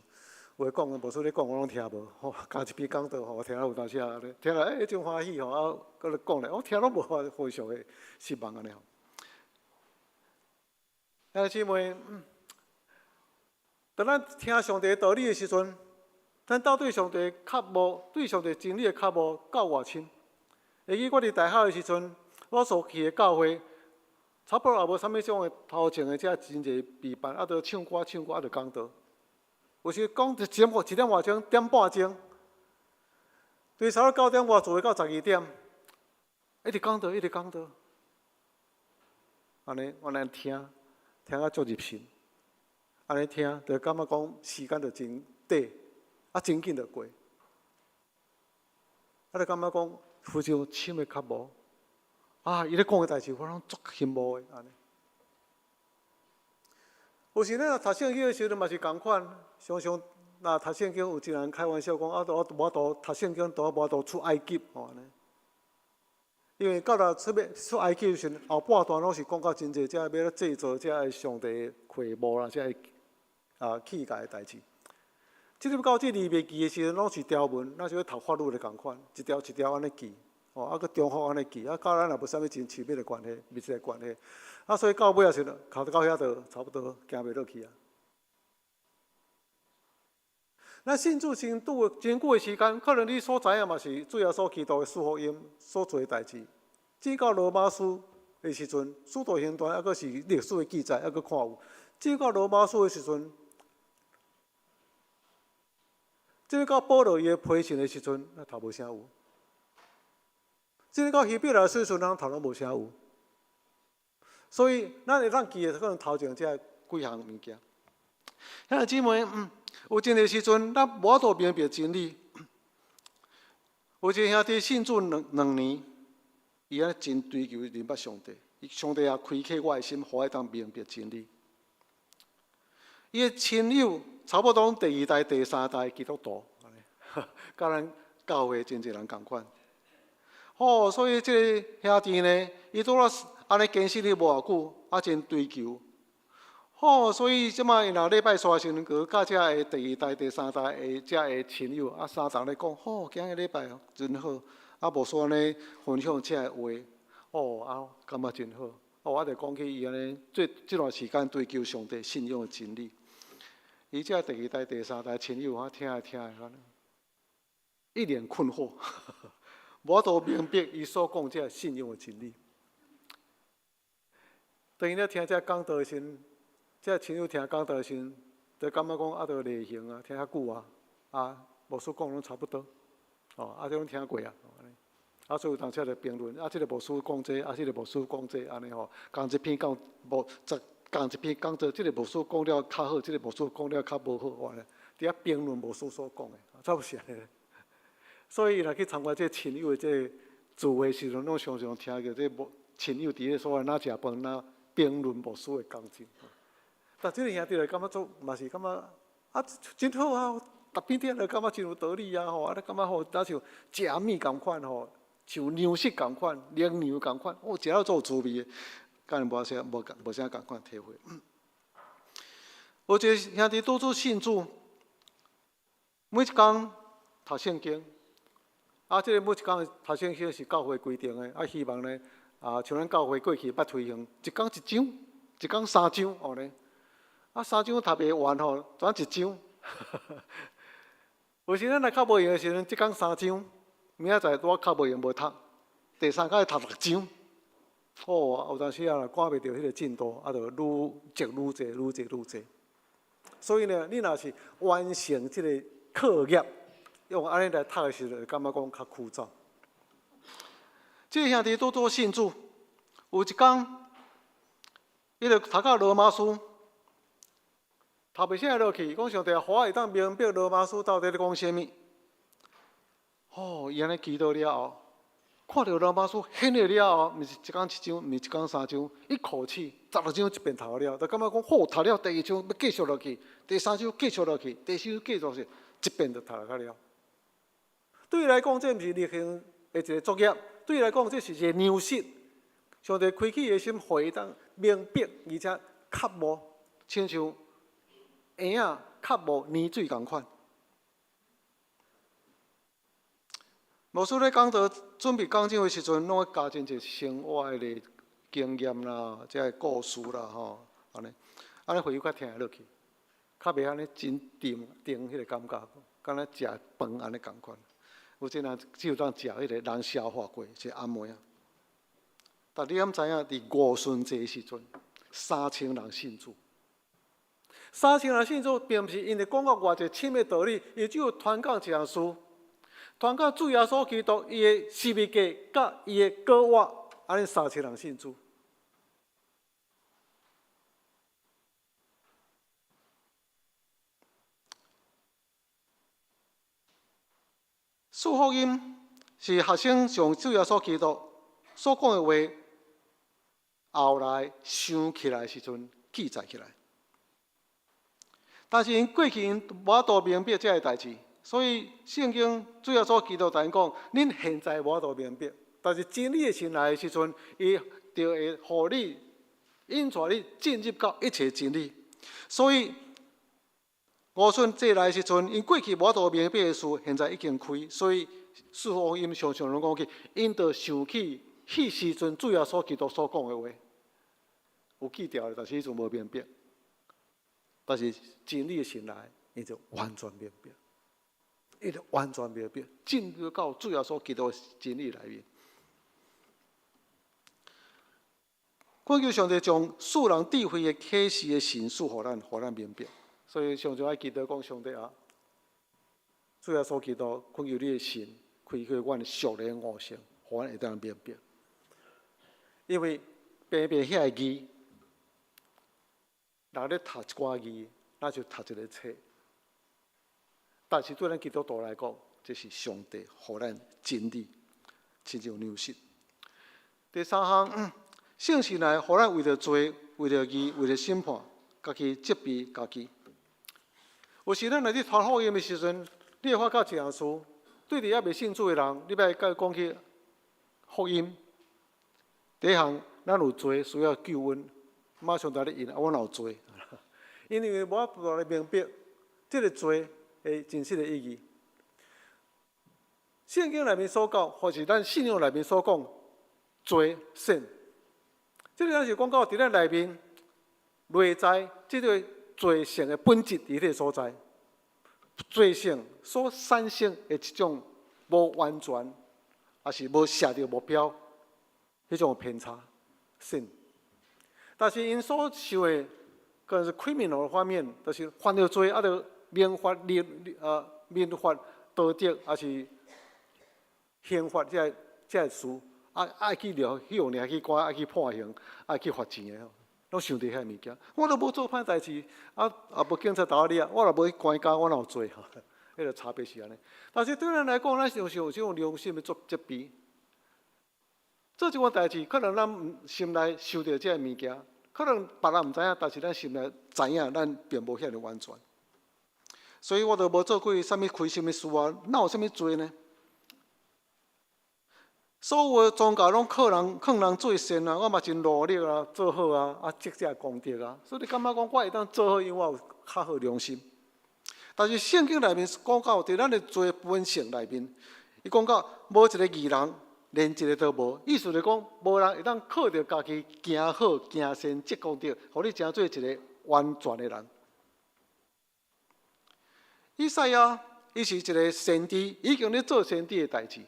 有讲无说你讲我拢听无，加一篇讲道我听了有当时听了真欢喜吼，搁咧讲咧，我听了无非常的失望安尼吼。姊妹，当咱听上帝的道理的时阵，咱斗对上帝较无对上帝真理的较无够外深。会记我伫大学的时阵，我所去的教会，差不多也无啥物种的头前的遮真侪备班，啊，着唱歌，啊，着讲道。有时讲一点外钟，点半钟，对差不多9点外做到12点，一直讲道，一直讲道。安尼，我来听啊足入心。安尼听，就感觉讲时间就真短，啊，真紧就过。啊，就感觉讲，好像深的较无。啊，伊咧讲的代志，我拢足羡慕的安尼。有时咱读圣经的时阵嘛是共款，常常若读圣经，有一人开玩笑讲，啊，我读圣经，无读出埃及吼安尼。因为到了出埃及时阵，后半段拢是讲到真侪遮要咧制作遮个上帝会幕啦，遮个器械的代志。即个到利未记的时阵，拢是条文，咱是要读法律的共款，一条一条安尼记。哦，啊，佮中福安尼记，啊，甲咱也无啥物真亲密的关系，密切的关系。啊，所以到尾啊时阵，考到遐就差不多行袂落去啊。咱信主真久的时间，可能你所知影嘛是主要所祈祷的四福音所做的代志。至到罗马书的时阵，使徒行传，啊，佮是历史的记载，啊，佮看有。至到罗马书的时阵，至到保罗伊的批信的时阵，啊，头无啥有。至到希伯来书的时阵，咱头拢无啥有。所以，咱会当记的可能头前这几项物件。兄弟姊妹，有真个时阵，咱无法度明白真理。有一个兄弟信主两年，伊安真追求明白上帝，上帝也开启我的心，互我当明白真理。伊的亲友差不多第2代、第3代基督徒，甲咱教会真侪人共款。哦，所以这个兄弟呢，伊拄仔安尼坚持了无偌久，啊真追求。哦，所以即摆若礼拜三时阵，甲遮个第2代、第3代的遮个亲友啊，三人咧讲，今日礼拜真好，啊无说安尼分享遮个话，感觉真好。啊就讲起伊安尼这段时间追求上帝信仰的真理。伊遮第2代、第3代亲友啊，听的，一脸困惑。无都明白伊所讲这信仰的真理。当伊咧听这讲道的时阵，这亲友听讲道的时阵，就感觉讲啊，都例行啊，听遐久啊，牧师讲拢差不多，这拢听过啊。所以有当时就评论，这个牧师讲这，这个牧师讲这，安尼吼，讲一篇讲讲一篇讲这，这个牧师讲了较好，这个牧师讲了较无好，伫遐评论牧师所讲的，差不多是安尼。所以，若去参观这亲友的这聚会时阵，拢常常听到这亲友伫咧所在哪食饭，哪评论牧师的工程。但这个兄弟来感觉做，嘛是感觉真好啊！逐边天来感觉真有道理啊！你感觉那像食米共款像粮食共款，羚牛共款，食了足有滋味的，敢无啥共款体会。有一个兄弟拄做信主，每一工读圣经。这个每一工读圣经是教会规定的，希望呢，像咱教会过去捌推行，一工1章，一工3章，呢，3章读袂完转1章。有时咱若较无闲的时阵，一工3章，明仔载我较无闲无读，第3工读6章。有当时啊，赶袂到迄个进度，就愈积愈济。所以呢，你若是完成这个课业，用安尼来读的时候，感觉讲较枯燥。这个兄弟拄做信主，有一天，伊就读到罗马书，读袂下落去，讲上帝互我会当明白罗马书到底咧讲啥物。伊安尼祈祷了后，看到罗马书显了了后，毋是一工1章，毋是一工3章，一口气16章一遍读了，就感觉讲好，读了第2章要继续落去，第3章继续落去，第4章继续落去，一遍就读了。对伊来讲，这毋是例行的一个作业，对伊来讲，这是一个粮食。上帝开启伊的心，互伊当明白，而且较无亲像婴仔较无黏水共款。牧师咧讲到准备讲证的时阵，拢会加真侪生活的经验啦，即个故事啦，安尼会有较听得落去，较袂安尼真定迄个感觉，敢若食饭安尼共款。有些人只有当食迄个人消化过，是安慰啊。但你敢知影？伫五旬节时阵，3000人信主。3000人信主，并毋是因为讲到偌济深的道理，伊只有传讲一样事，传讲主耶稣基督伊的十字架甲伊的果活，安尼3000人信主。四福音是学生从主耶稣基督所讲的话，后来想起来的时阵记载起来。但是因过去因无度明白这个代志，所以圣经主耶稣基督同因讲：恁现在无度明白，但是真理的神来的时阵，伊就会互你引带你进入到一切真理。所以五旬节来的时阵，因过去无度明白的事，现在已经开，所以四福音常常拢讲起，因着想起迄时阵主耶稣基督所讲的话，有记掉的，但是迄阵无明白。但是真理的神来，伊就完全明白，伊就完全明白，进入到主耶稣基督的真理内面。恳求上帝将世人智慧的启示的神术，互咱明白。所以上帝爱记得讲，上帝啊，主耶稣基督恳求你的神开启阮属灵悟性，互咱会当明白。因为平平遐个字。人咧读一寡字，那就读一个册。但是对咱基督徒来讲，这是上帝互咱真理，亲像牛舌。第三项，圣神来互咱为着罪、为着义、为着审判，家己责备家己。有时咱来去传福音的时阵，你会发觉一件事：对伫遐未信主的人，你要甲伊讲起福音。第一项，咱有罪需要救恩。马上在咧应，我有罪，因为我不来明白这个罪的真实的意义。圣经内面所讲，或是咱信仰内面所讲，罪sin，这个咱是讲到伫咱内面内在这个罪性的本质伫迄所在，罪性所产生的一种无完全，也是无设定目标，迄种偏差sin。但是因所受的，可能是 criminal 方面，就是犯了罪，啊，就民法、道德，还是刑法这事，爱去疗养，爱去关，爱去判刑，爱去罚钱的，拢想伫遐物件。我都无做歹代志，无警察打你啊，我若无去关监，我哪有罪吼？迄个差别是安尼。但是对咱来讲，咱常常有这种良心的责备。做一件代志，可能咱心内受到这个物件，可能别人唔知影，但是咱心内知影，咱并无遐尼完全。所以我就无做过啥物开什么事啊，哪有啥物罪呢？所有的宗教拢靠人做善啊，我嘛真努力啊，做好啊，积这功德啊，所以你感觉讲我会当做好，因为我有较好良心。但是圣经内面讲到，伫咱的罪本性内面，伊讲到无一个义人。连一个都无，意思就是讲，无人会当靠着家己行好、行善、积功德，互你成做一个完全的人。以赛亚，伊是一个先知，已经咧做先知的代志，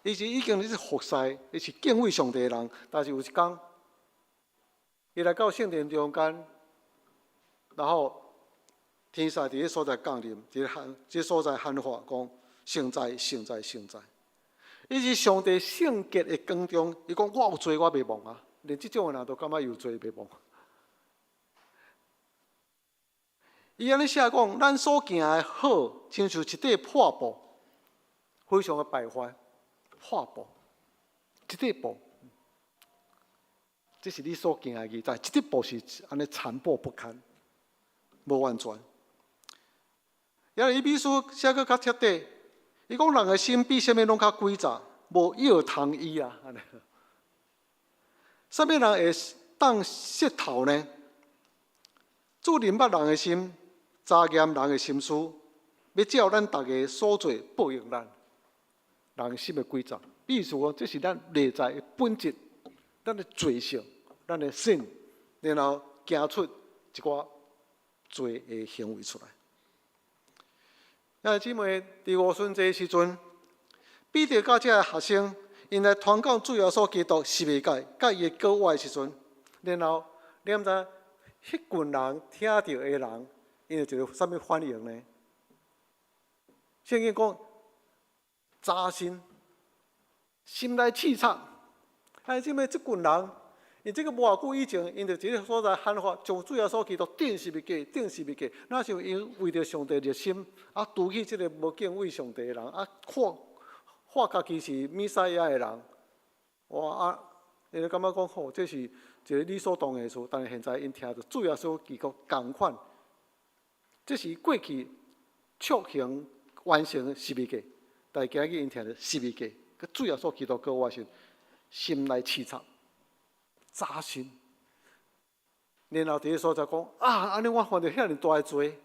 伊是已经咧服侍，伊是敬畏上帝的人。但是有一天，伊来到圣殿中间，然后天使伫个所在降临，即所在喊话讲：圣哉，圣哉，圣哉！伊是上帝圣洁的光中，伊讲我有罪，我袂忘啊！连即种的人都感觉有罪袂忘。伊安尼写讲，咱所行的好，亲像一块破布，非常的败坏，破布，一块布，这是你所行的义，但这块布是安尼残破不堪，无完全。也伊秘书写个较彻底。伊讲人的心比啥物拢较诡诈，无药通医啊！安尼，啥物人会当舌头呢？主明捌人的心，查验人的心思，要照咱大家所做报应咱。人心的诡诈，意思讲这是咱内在的本质，咱的罪性，咱的sin，然后行出一寡罪的行为出来。姊妹，伫五旬节时阵，彼得甲这个学生，因来传讲主耶稣基督十字架，甲伊过活的时阵，然后你毋知迄群人听到的人，因就一个啥物反应呢？圣经讲扎心，心内气畅。即摆即群人，因这个无偌久以前，因就一个所在喊法，将主耶稣基督钉十字架，钉十字架。那是因为着上帝热心，拄起即个无敬畏上帝的人，看家己是弥赛亚的人，因就感觉讲吼，这是一个理所当然的事。但是现在因听着主耶稣基督同款，这是过去促行完成十字架，但今日因听着十字架，佮主耶稣基督过活时，心内气畅，扎心。然后第一所在讲安尼我犯着遐尼大的罪，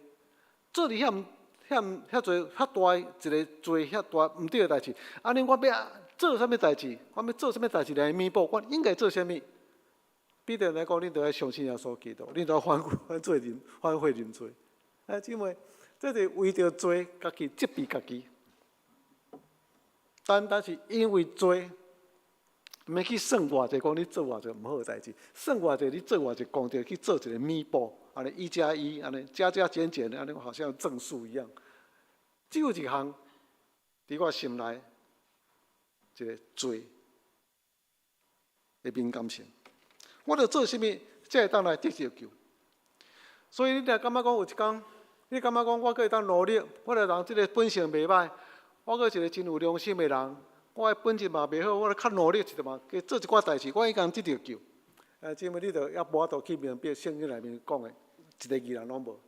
做哩遐侪遐大一个罪，遐大毋对的代志。安尼我要做啥物代志？我要做啥物代志来弥补？我应该做啥物？彼得来讲，恁着要相信耶稣基督，恁着要反悔认罪。姊妹，这是为着罪，家己责备家己。但是因为罪。毋免去算偌济，讲你做偌济毋好代志，算偌济你做偌济功德，去做一个弥补，安尼1+1，安尼加减减，安尼好像正数一样。只有一项，伫我心内一个罪的敏感性，我着做啥物，才会当来得着救。所以你若感觉讲有一天，你感觉讲我会当努力，我着人即个本性袂歹，我个一个真有良心的人。我的本质嘛袂好，我较努力一点嘛，加做一寡代志，我已经得着救。姊妹，你着也无法度去明白圣经内面讲的一个字人拢无。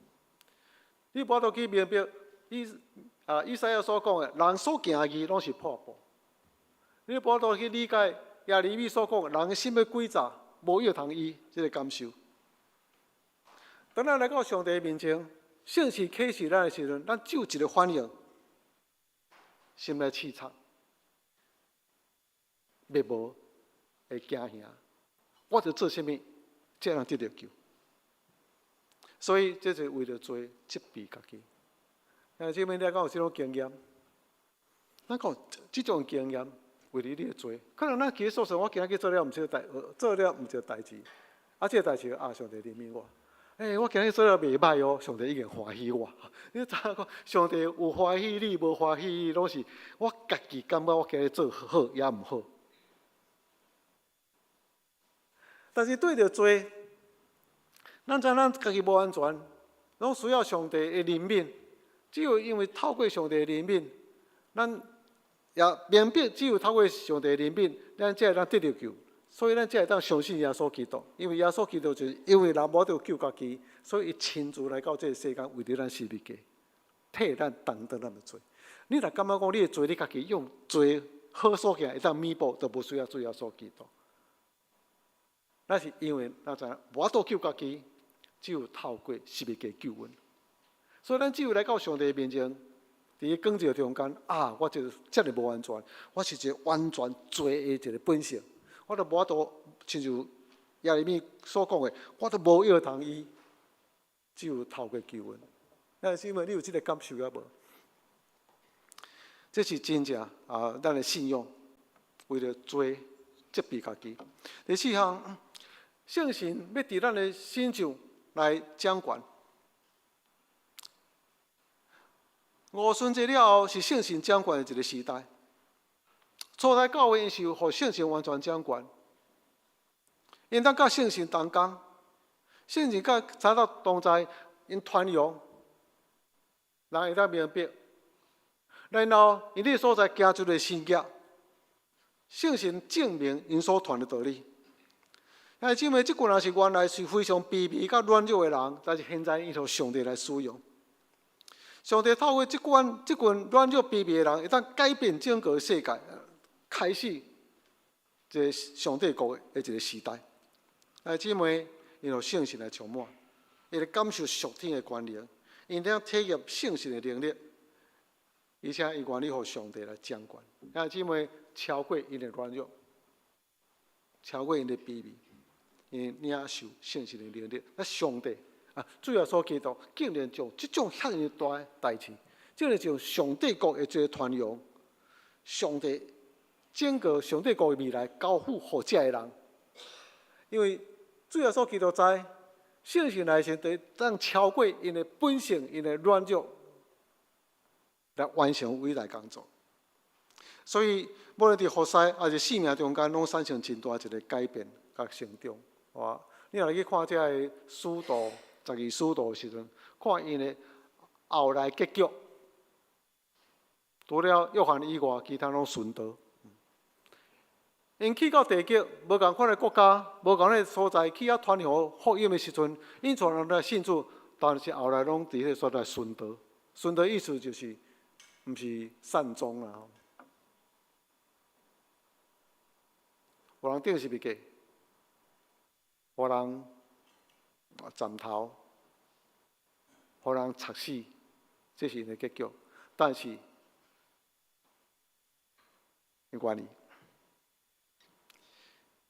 你无法度去明白以赛亚所讲的，人所行的义拢是破布。你无法度去理解耶利米所讲的，人的心要诡诈，无药通医，这个感受。当咱来到上帝面前，圣事启示咱的时阵，咱只有一个反应：心内气畅。灭无会惊吓，我着做啥物，才能得到救？所以这就是为了做责备家己。姊妹，你讲有这种经验，咱讲这种经验，为了你的做，可能咱其实说实，我今日做了毋对代，做了毋对代志，这个代志上帝怜悯我。我今日做了袂歹哦，上帝已经欢喜我。你知影讲，上帝有欢喜你，无欢喜你，拢是我家己感觉我今日做好也毋好。但是对着罪，咱知咱家己无安全，拢需要上帝的怜悯。只有因为透过上帝的怜悯，咱也明白只有透过上帝的怜悯，咱才会当得到救。所以咱才会当相信耶稣基督，因为耶稣基督就是因为人无得救家己，所以伊亲自来到这个世间，为着咱十字架，替咱担当咱的罪。你若感觉讲你的罪，你家己用罪好所行会当弥补，就无需要做耶稣基督。那是因为咱知影无法度救家己，只有透过十字架救恩。所以咱只有来到上帝面前，伫个光照中间我就是遮尔无安全，我是一个完全罪的一个本性，我就无法度亲像耶利米所讲的，我都无药通医，只有透过救恩。那是因为你有这个感受啊无？这是真正咱的信仰，为了罪责备家己。第四项。圣神要伫咱的心上来掌权。五旬节了后，是圣神掌权的一个时代。初代教会因是互圣神完全掌权，因当甲圣神同工，圣神甲查到同在，因传扬，人会当明白。然后因迄所在行出的新业，圣神证明因所传的道理。姊妹，这群人是原来是非常卑微、甲软弱的人，但是现在伊互上帝来使用。上帝透过这群软弱卑微的人，会当改变整个世界，开始一个上帝国的一个时代。姊妹，因互圣神来充满，伊来感受属天的权能，因当体验圣神的能力，而且伊愿意互上帝来掌权。姊妹，超过因的软弱，超过因的卑微。因领受圣神的能力，上帝主耶稣基督竟然将这种遐尼大的代志，竟然将上帝国的这个传扬，上帝整个上帝国的未来交付予遮个人，因为主耶稣基督知，圣神来时得当超过因的本性、因的软弱，来完成伟大工作。所以，无论伫活塞还是生命中间，拢产生真大一个改变甲成长。哇！你若去看遮个使徒12使徒的时阵，看因的后来结局，除了约翰以外，其他拢顺道。因去到地极，无共款的国家，无共款的所在，去遐传扬福音的时阵，因全人来信主，但是后来拢伫迄所在顺道。顺道意思就是，毋是善终啦。有人顶是袂过，有人斩头，有人插死，这是因的结局。但是，没关系。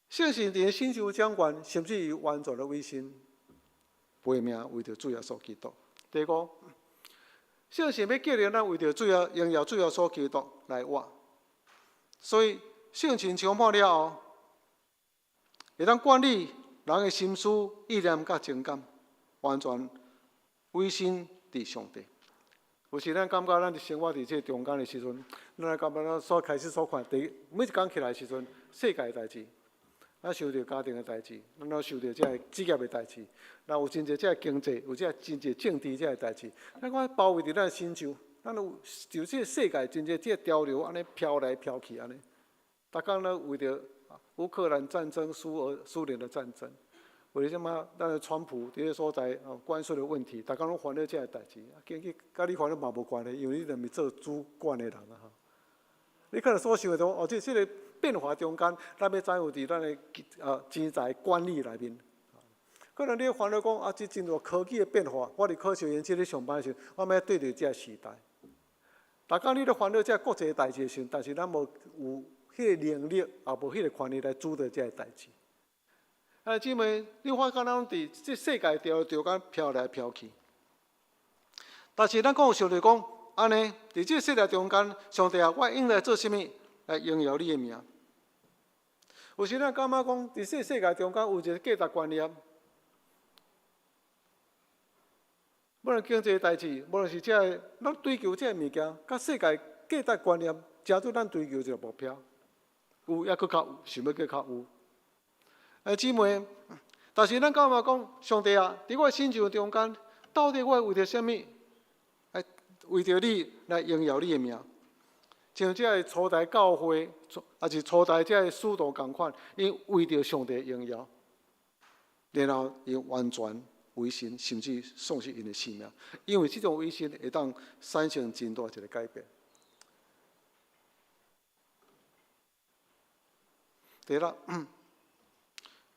圣神伫新旧掌权，甚至于完全的委身，赔命为着主耶稣基督。第五，圣神要叫人咱为着主耶荣耀主耶稣基督来活，所以圣神充满了后，会当管理人的心思、意念甲情感，完全委身伫上帝。有时咱感觉咱伫生活伫这中间的时阵，咱感觉咱所开始所看，每一工起来的时阵，世界的代志。咱受到家庭的代志，咱受到这职业的代志，咱有真侪这经济，有这真侪政治这代志，咱看包围伫咱的心上，咱有就这世界真侪这潮流安尼飘来飘去安尼，逐工咧为着乌克兰战争、苏联的战争，为了什么？咱的川普这些所在关税的问题，逐工拢烦恼这代志，经济甲你烦恼嘛无关系，因为你著是做主管的人啊哈。你可能所想的说，这个变化中间，咱要掌握伫咱的钱财管理内面。可能你烦恼讲这真多科技的变化，我伫科学园区咧上班的时候，我要对着这时代。逐工你咧烦恼这国际代志的时候，但是咱无有迄个能力，也无迄个权利来主导这代志。姊妹，你发觉咱伫这世界中间飘来飘去，但是咱讲有上帝讲。安尼，伫这世界中间，上帝啊，我应来做甚物来荣耀你的名？有时咱感觉讲，伫这世界中间有一个价值观念，无论经济代志，无论是咱追求这物件，甲世界价值观念，加做咱追求一个目标，有抑佫较有，想要佫较有。姊妹，但是咱感觉讲，上帝啊，伫我心情中间，到底我为着甚物？为着你来荣耀你的名，像这个初代教会，也是初代这个使徒同款，因为着上帝荣耀，然后因完全委身，甚至丧失因的性命。因为这种委身会当产生真大一个改变。第六，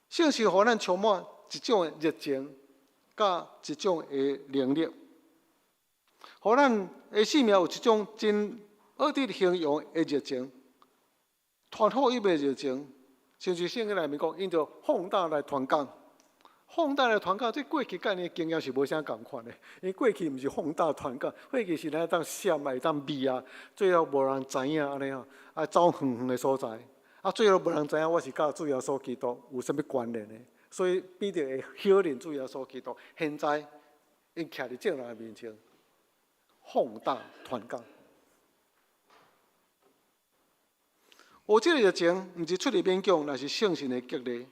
圣神互咱充满一种的热情，甲一种的能力。互咱的生命有一种真恶得形容的热情，传福音的热情，甚至圣经内面讲，因着放胆来传讲，放胆来传讲，这过去甲你的经验是无啥共款的。因为过去毋是放胆传讲，过去是咱当闪啊，当秘啊，最后无人知影安尼啊，走远远的所在，最后无人知影我是甲主耶稣基督有啥物关联的，所以变得会晓认主耶稣基督。现在因徛伫正人的面前。放胆传讲，有这个热情，毋是出嚟勉强，乃是圣神的激励。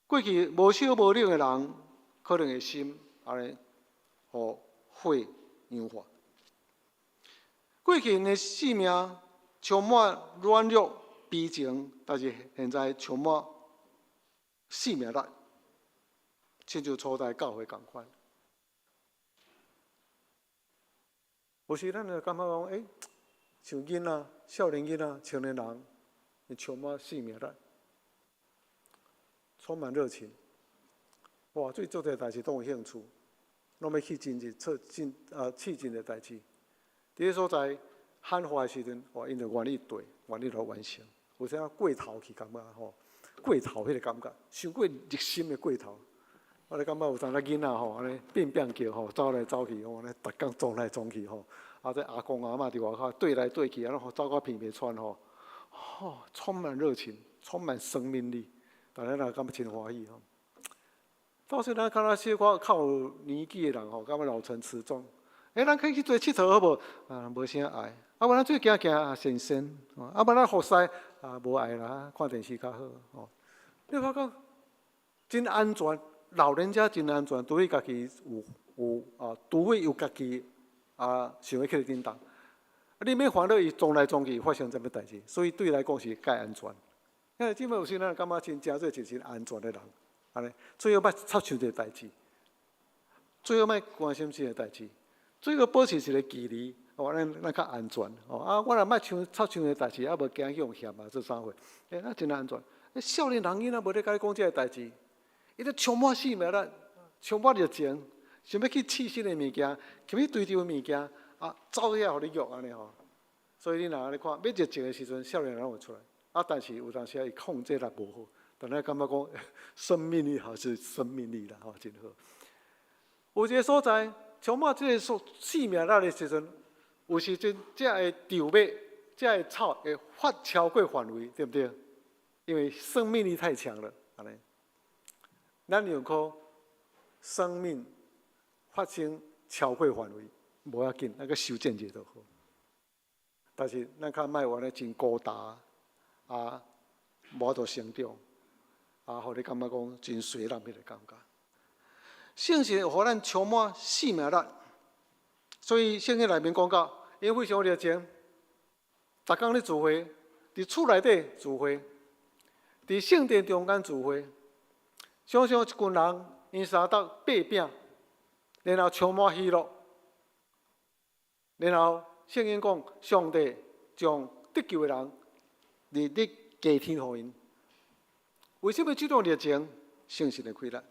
过去无小无领的人，可能会心安尼，互火氧化。过去因的生命充满软弱、悲情，但是现在充满生命力，亲像初代教会共款。有时咱就感觉讲，像囡仔、少年囡仔、青年人，伊充满生命力，充满热情。哇，对做这代志都有兴趣，拢要去真日做试真的代志。伫个所在喊话的时阵，哇，因就愿意对，愿意来完成。有啥过头去感觉吼，过头迄个感觉，伤过热心的过头。我咧感觉有当仔囡仔吼，安尼变叫吼，走来走去吼，安尼逐工撞来撞去吼。这阿公阿嬷伫外口对来对去，安尼走到片片川吼，充满热情，充满生命力，大家也感觉真欢喜吼。到时咱看到小可较有年纪的人吼，感觉老成持重。咱可以去做佚佗好无？无啥爱。不然出去行行先先，不然服侍无爱啦，看电视较好。你发觉真安全，老人家真安全，除非家己除非有家己想要去叮当。你免烦恼伊撞来撞去发生什么代志，所以对伊来讲是介安全。因为即摆有时咱感觉真做真安全的人，安尼最好莫插手这代志，最好莫关心这个代志，最好保持一个距离，咱较安全。我若莫插手的代志，无惊用险做啥货，那真安全。少年人囡仔无咧甲你讲这个代志，伊咧充满生命力，充满热情，想要去试新的物件，想要追求的物件。走遐互你约安尼吼，所以你若安尼看，要热情的时阵，少年人会出来。但是有当时伊控制力无好，但咱感觉讲生命力还是生命力啦，真好。有一个所在充满这个生命力的时阵，有时阵这个稻麦、这个草会发超过范围，对不对？因为生命力太强了，安尼。咱有可生命发生超过范围。无要紧，那个修正者就好。但是咱较莫玩咧真高大，无度成长，互你感觉讲真衰烂迄个感觉。圣经互咱充满生命力，所以圣经内面讲到，因非常热情，逐工咧聚会，伫厝内底聚会，伫圣殿中间聚会，常常一群人因相斗八饼，然后充满喜乐。然后圣经讲，上帝将得救的人立加添予因。为什么这种热情圣神会开力？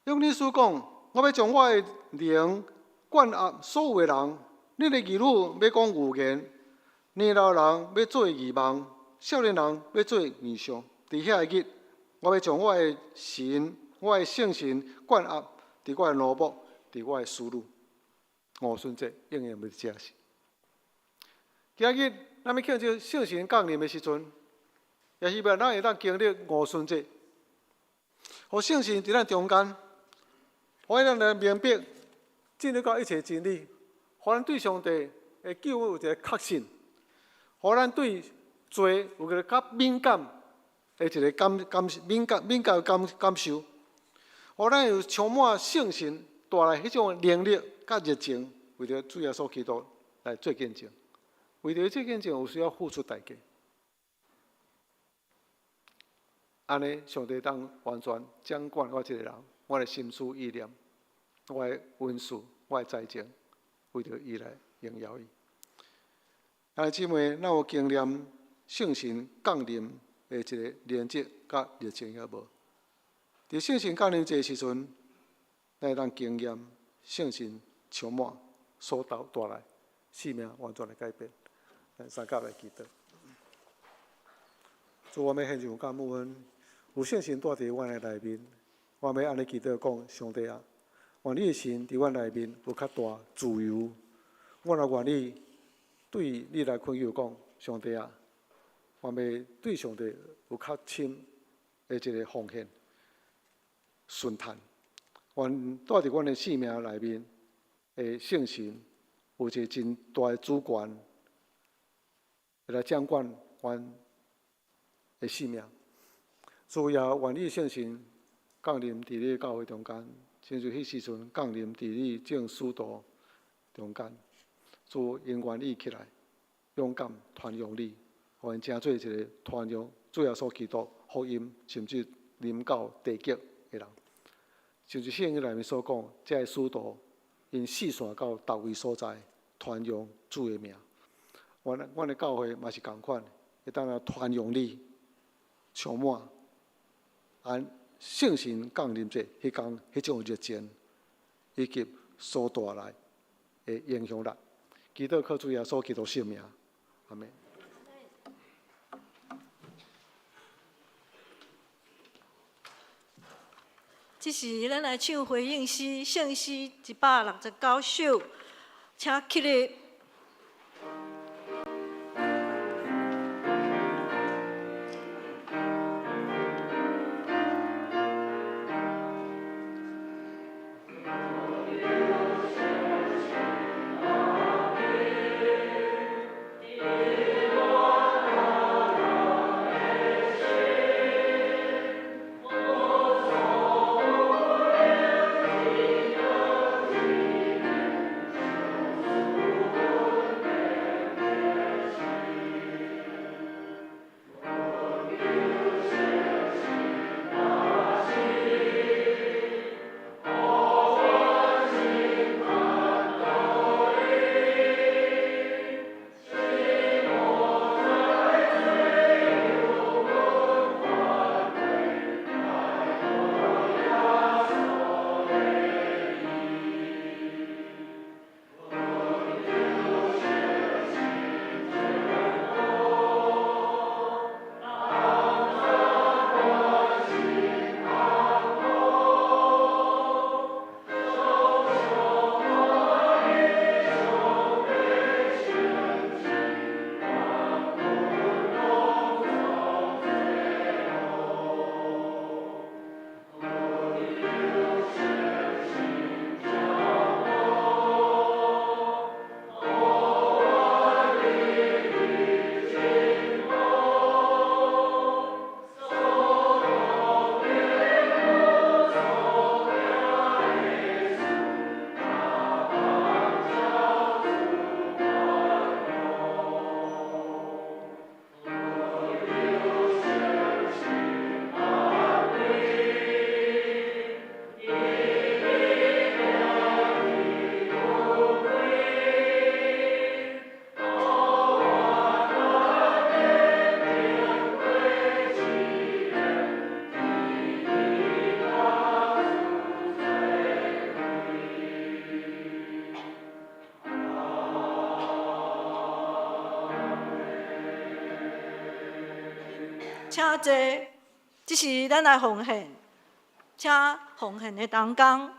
用历史讲，我要将我的灵灌压所有的人。你的儿女要讲语言，年老人要做异梦，少年人要做异象。伫遐个日，我要将我的神、我的圣神灌压伫我的脑部，伫我的思路。五旬节应验要这是。今日咱要庆祝圣神降临的时阵，也希望咱会当经历五旬节，互圣神伫咱中间，互咱来明白进入到一切真理，互咱对上帝的救恩有一个确信，互咱对罪有一个较敏感的一个敏感感受，互咱有充满圣神带来迄种能力。甲热情，为着主耶稣基督来做见证，为着做见证有需要付出代价。安尼，上帝当完全掌管我这个人，我的心思意念，我的温事，我的财政，为着伊来荣耀伊。弟兄姊妹，咱有经验圣神降临的一个连接甲热情也无？伫圣神降临这时阵，咱会当经验圣神。充满所带来，生命完全的改变。三甲来祈祷，主，我们献上感恩，有圣神住伫阮的内面，我们安尼祈祷讲，上帝啊，愿你的神伫阮内面有较大自由，我也愿意对你来恳求讲，上帝啊，我们对上帝有较深的一个奉献、顺叹，愿住伫阮的生命内面。圣神有一个真大的主权，来掌管阮的生命。主也愿你圣神降临伫你教会中间，亲像迄时阵降临伫你正使徒中间。主因愿意起来，勇敢传扬你，互因成做一个传扬主耶稣基督福音，甚至临到地极的人。像是圣经内面所讲，这使徒。因四散到各位所在，传扬主的名。阮的教会嘛是同款，会当来传扬你，充满圣神降临者迄种热情，以及所带来的影响力。祈祷靠主耶稣基督圣名，阿门。这是咱来唱回应诗，圣诗169首，请起立。请坐，这是咱来奉献，请奉献的同工。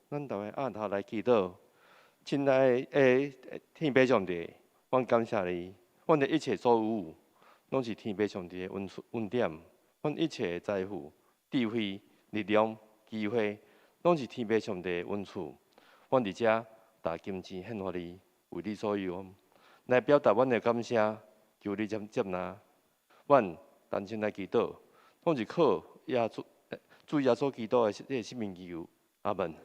咱大家按头来祈祷，亲爱的天父上帝，阮感谢你，阮的一切所有，拢是天父上帝的恩典。阮一切的财富、智慧、力量、机会，拢是天父上帝的恩赐。阮伫遮打金钱献给你，为你所用，来表达阮的感谢，求你接纳。阮单纯来祈祷，拢是靠主耶稣基督的这个生命祈求。阿门。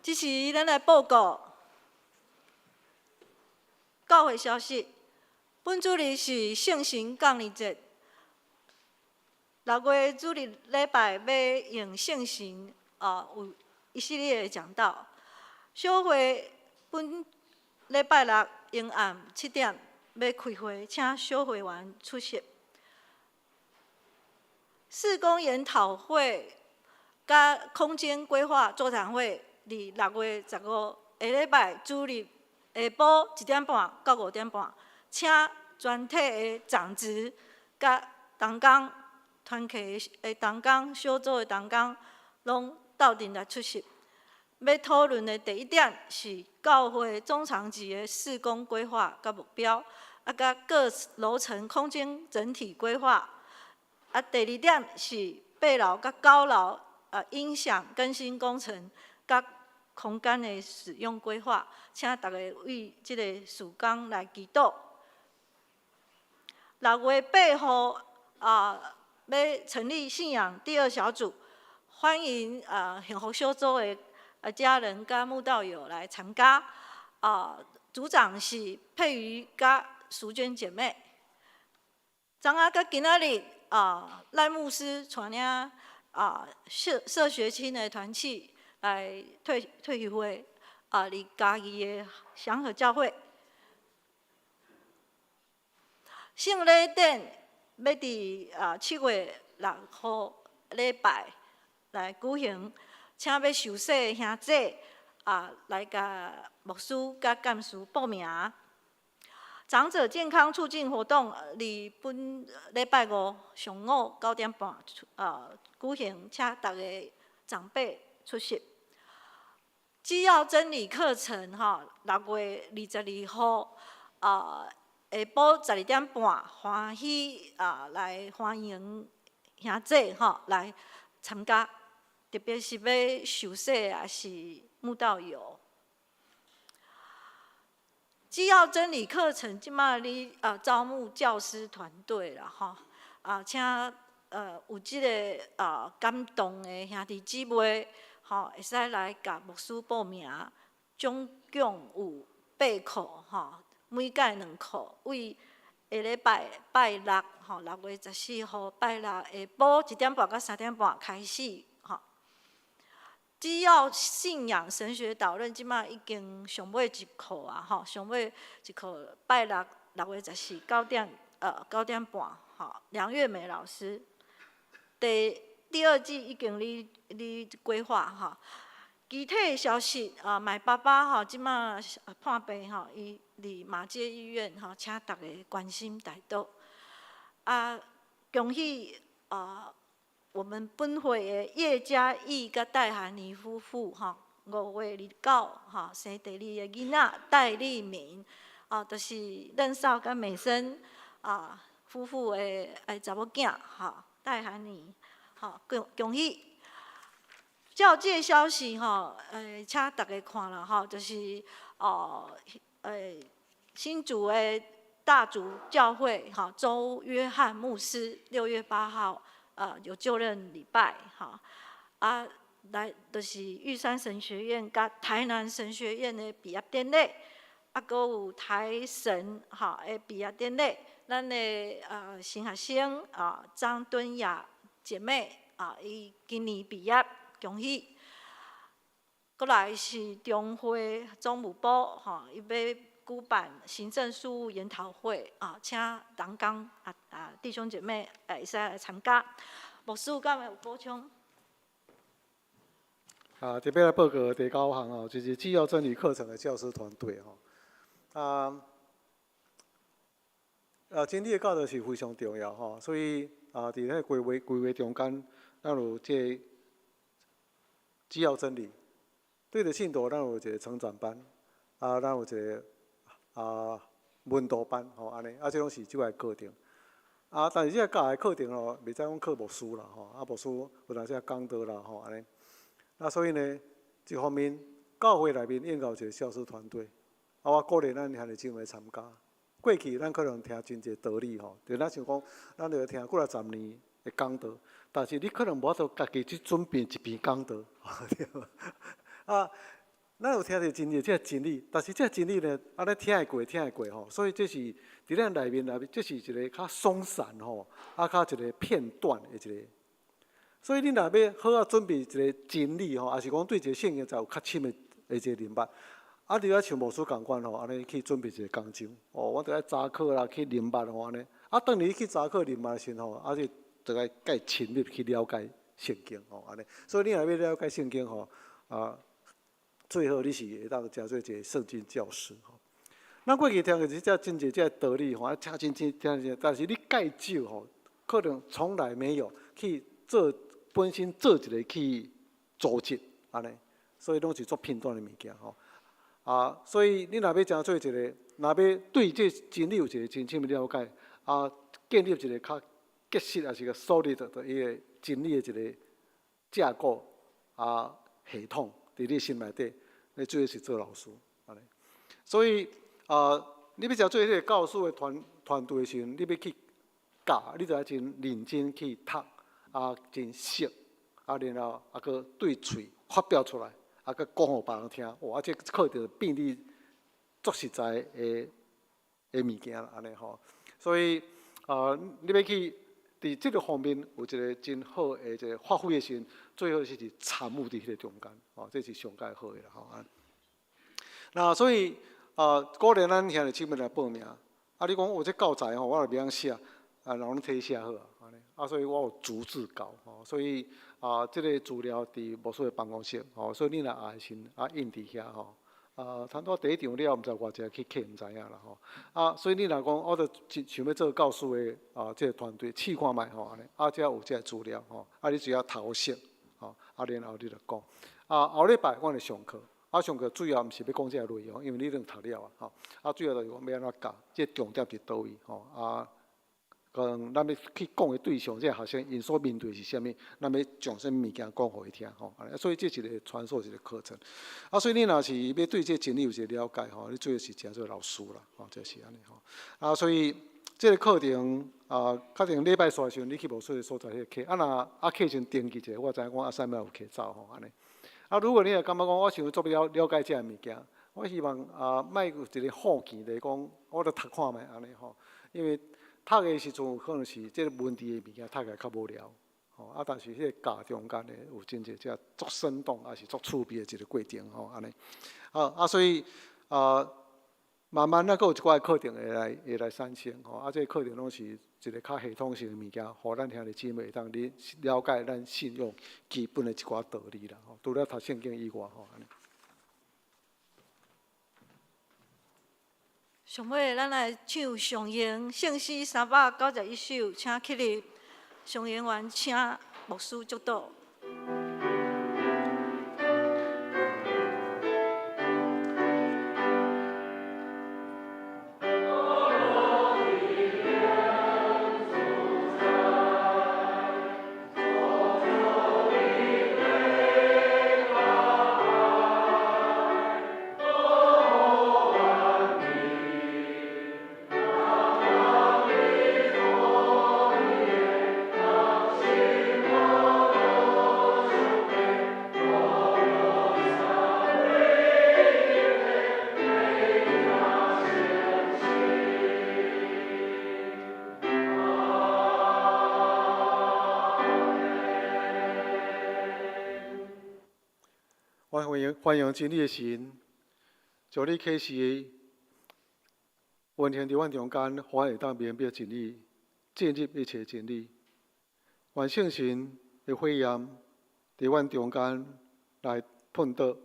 这是咱来报告教会消息。本主日是圣神降临节，6月主日礼拜要用圣神有一系列的讲道。小会本礼拜六阴暗7点要开会，请小会员出席。事工研讨会甲空间规划座谈会。伫6月15下礼拜主日下晡1点半到5点半，请全体的长职、甲同工、团契的同工、小组的同工，拢到阵来出席。要讨论的第一点是教会中长期的事工规划甲目标，甲各楼层空间整体规划。第二点是8楼甲9楼音响更新工程。甲空间的使用规划，请大家为这个事工来祈祷。6月8号要成立信仰第2小组，欢迎幸福小组的家人甲慕道友来参加。组长是佩瑜甲淑娟姐妹。昨仔甲今仔日赖牧师带领社学青的团契。来退休会离家己的祥和教会，圣礼典要伫7月6号礼拜来举行，请要受洗的兄弟来甲牧师甲干事报名。长者健康促进活动伫本礼拜5上午9点半举行，请大家长辈出席。基要真理课程6月22号下晡12:30欢喜来欢迎兄姐来参加，特别是要受洗也是慕道友。基要真理课程即马咧招募教师团队啦请有即个感动的兄弟姊妹会使来甲牧师报名，总共有8课每届2课，为下礼拜6，6月14号拜六下晡1点半到3点半开始只要信仰神学导论，即马已经上尾1课上尾1课拜六6月14 9点半梁月美老师。第2季已经咧规划具体的消息麦爸爸即马破病伊伫马街医院请大家关心台岛。恭喜我们本会的叶嘉义甲戴涵妮夫妇5月29生第2个囡仔戴立明就是任少甲美生夫妇的查某囝戴涵妮恭喜。照这个消息请大家看了就是新竹的大竹教会周约翰牧师6月8号有就任礼拜来就是玉山神学院甲台南神学院的毕业典礼，阁有台神的毕业典礼，咱的新学生张敦雅姐妹伊今年毕业，恭喜。过来是中会总务部伊要举办行政事务研讨会请同工弟兄姐妹会使来参加。牧师有敢有补充？特别来报告第9项就是基要真理课程的教师团队真理的教导是非常重要所以伫迄规划中间，咱有这基要真理，对着信徒，咱有一个成长班咱有一个文导班安尼这拢是即个课程但是这个教的课程袂使讲课牧师啦牧师有当时讲道啦安尼所以呢，一方面教会内面应该有一个教师团队我鼓励咱兄弟姊妹参加。过去咱可能听真侪道理就咱想讲，咱就听几啊10年的讲道，但是你可能无法度家己去准备一篇讲道对咱有听到真侪这真理，但是这真理呢，咱听会过所以这是伫咱内面，这是一个较松散较一个片段的一个。所以你若要好准备一个真理也是讲对一个圣经才有较深的一个明白。你要像牧师共款安尼去准备一个工章我着爱查课啦，去明白安尼当你去查课明白时就着爱介深入去了解圣经安尼。所以你若要了解圣经最好你是会当成做一个圣经教师咱过去听的是真侪这道理听真，但是你介少可能从来没有去做本身做一个去组织安尼，所以拢是做片段的物件所以你若要真做一个，若要对这真理有一个真深的了解建立一个较结实也是个 solid 的一个真理的一个架构系统伫你心内底，你最好是做老师安尼。所以你要真做迄个教师的团队的时候，你要去教，你就要真认真去读真熟然后搁对嘴发表出来。佮讲互别人听，这课程变得足实在的物件啦，安尼所以你要去伫这个方面有一个真好的一个发挥的时候，最好是参与伫迄个中间这是上界好的啦那所以鼓励咱兄弟姊妹来报名你讲有这教材我也袂晓写然后摕写好安尼所以我有逐字稿所以这个资料伫牧师的办公室所以你若爱先印伫遐差不多第一场了，毋知偌济去客毋知影啦所以你若讲我着想要做教师的这个团队，试看觅安尼才有这个资料你只要头熟然后你就讲后礼拜我来上课上个主要毋是要讲这个内容，因为你已经读了啊，吼。主要就是讲要安怎教，这重点伫倒位，吼咱要去讲的对象，这个学生因所面对是啥物，咱要将什物物件讲互伊听，吼。所以这是一个传授一个课程。所以你若是要对这真理有一个了解，吼，你最好是请做老师啦，吼，就是安尼吼。所以这个课程确定礼拜三的时候你去无所所在迄个课，若课程登记者，我知影讲3秒有课走吼，安尼。如果你也感觉讲我想做了解这个物件，我希望莫有一个放弃来讲，我著读看觅安尼吼，因为。读的时阵可能是这个文字的物件读起来较无聊，但是迄个教中间的有真侪只足生动，也是足趣味的一个过程，安尼。所以慢慢佫有一寡课程会来产生，这个课程拢是一个较系统性的物件，互咱兄弟姊妹当你了解咱信仰基本的一寡道理啦，除了读圣经以外，安尼。上尾，咱来唱上言圣诗391首，请起立。上言员请牧师祝祷。欢迎真理的神，将你启示的运行伫阮中间，互我会当明白真理，进入一切真理。愿圣神的火焰伫阮中间来喷倒，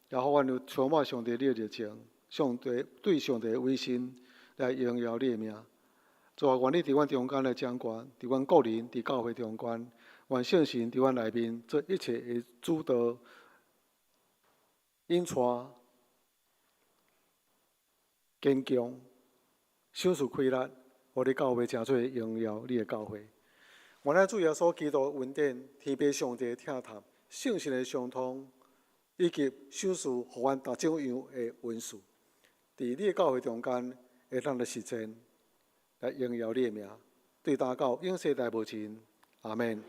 也互阮有充满上帝你的热情，对上帝的威信来荣耀你的名。主啊，愿你伫阮中间来掌权，伫阮个人伫教会中间，愿圣神伫阮内面做一切的主导。引带、坚强、手术开力，互你教会诚做荣耀你的教会。愿咱主耶稣基督恩典、天父上帝的疼痛、圣神的相通，以及手术互阮逐种样的恩赐，伫你的教会中间会当来实践，来荣耀你的名。对大教永世代无尽，阿门。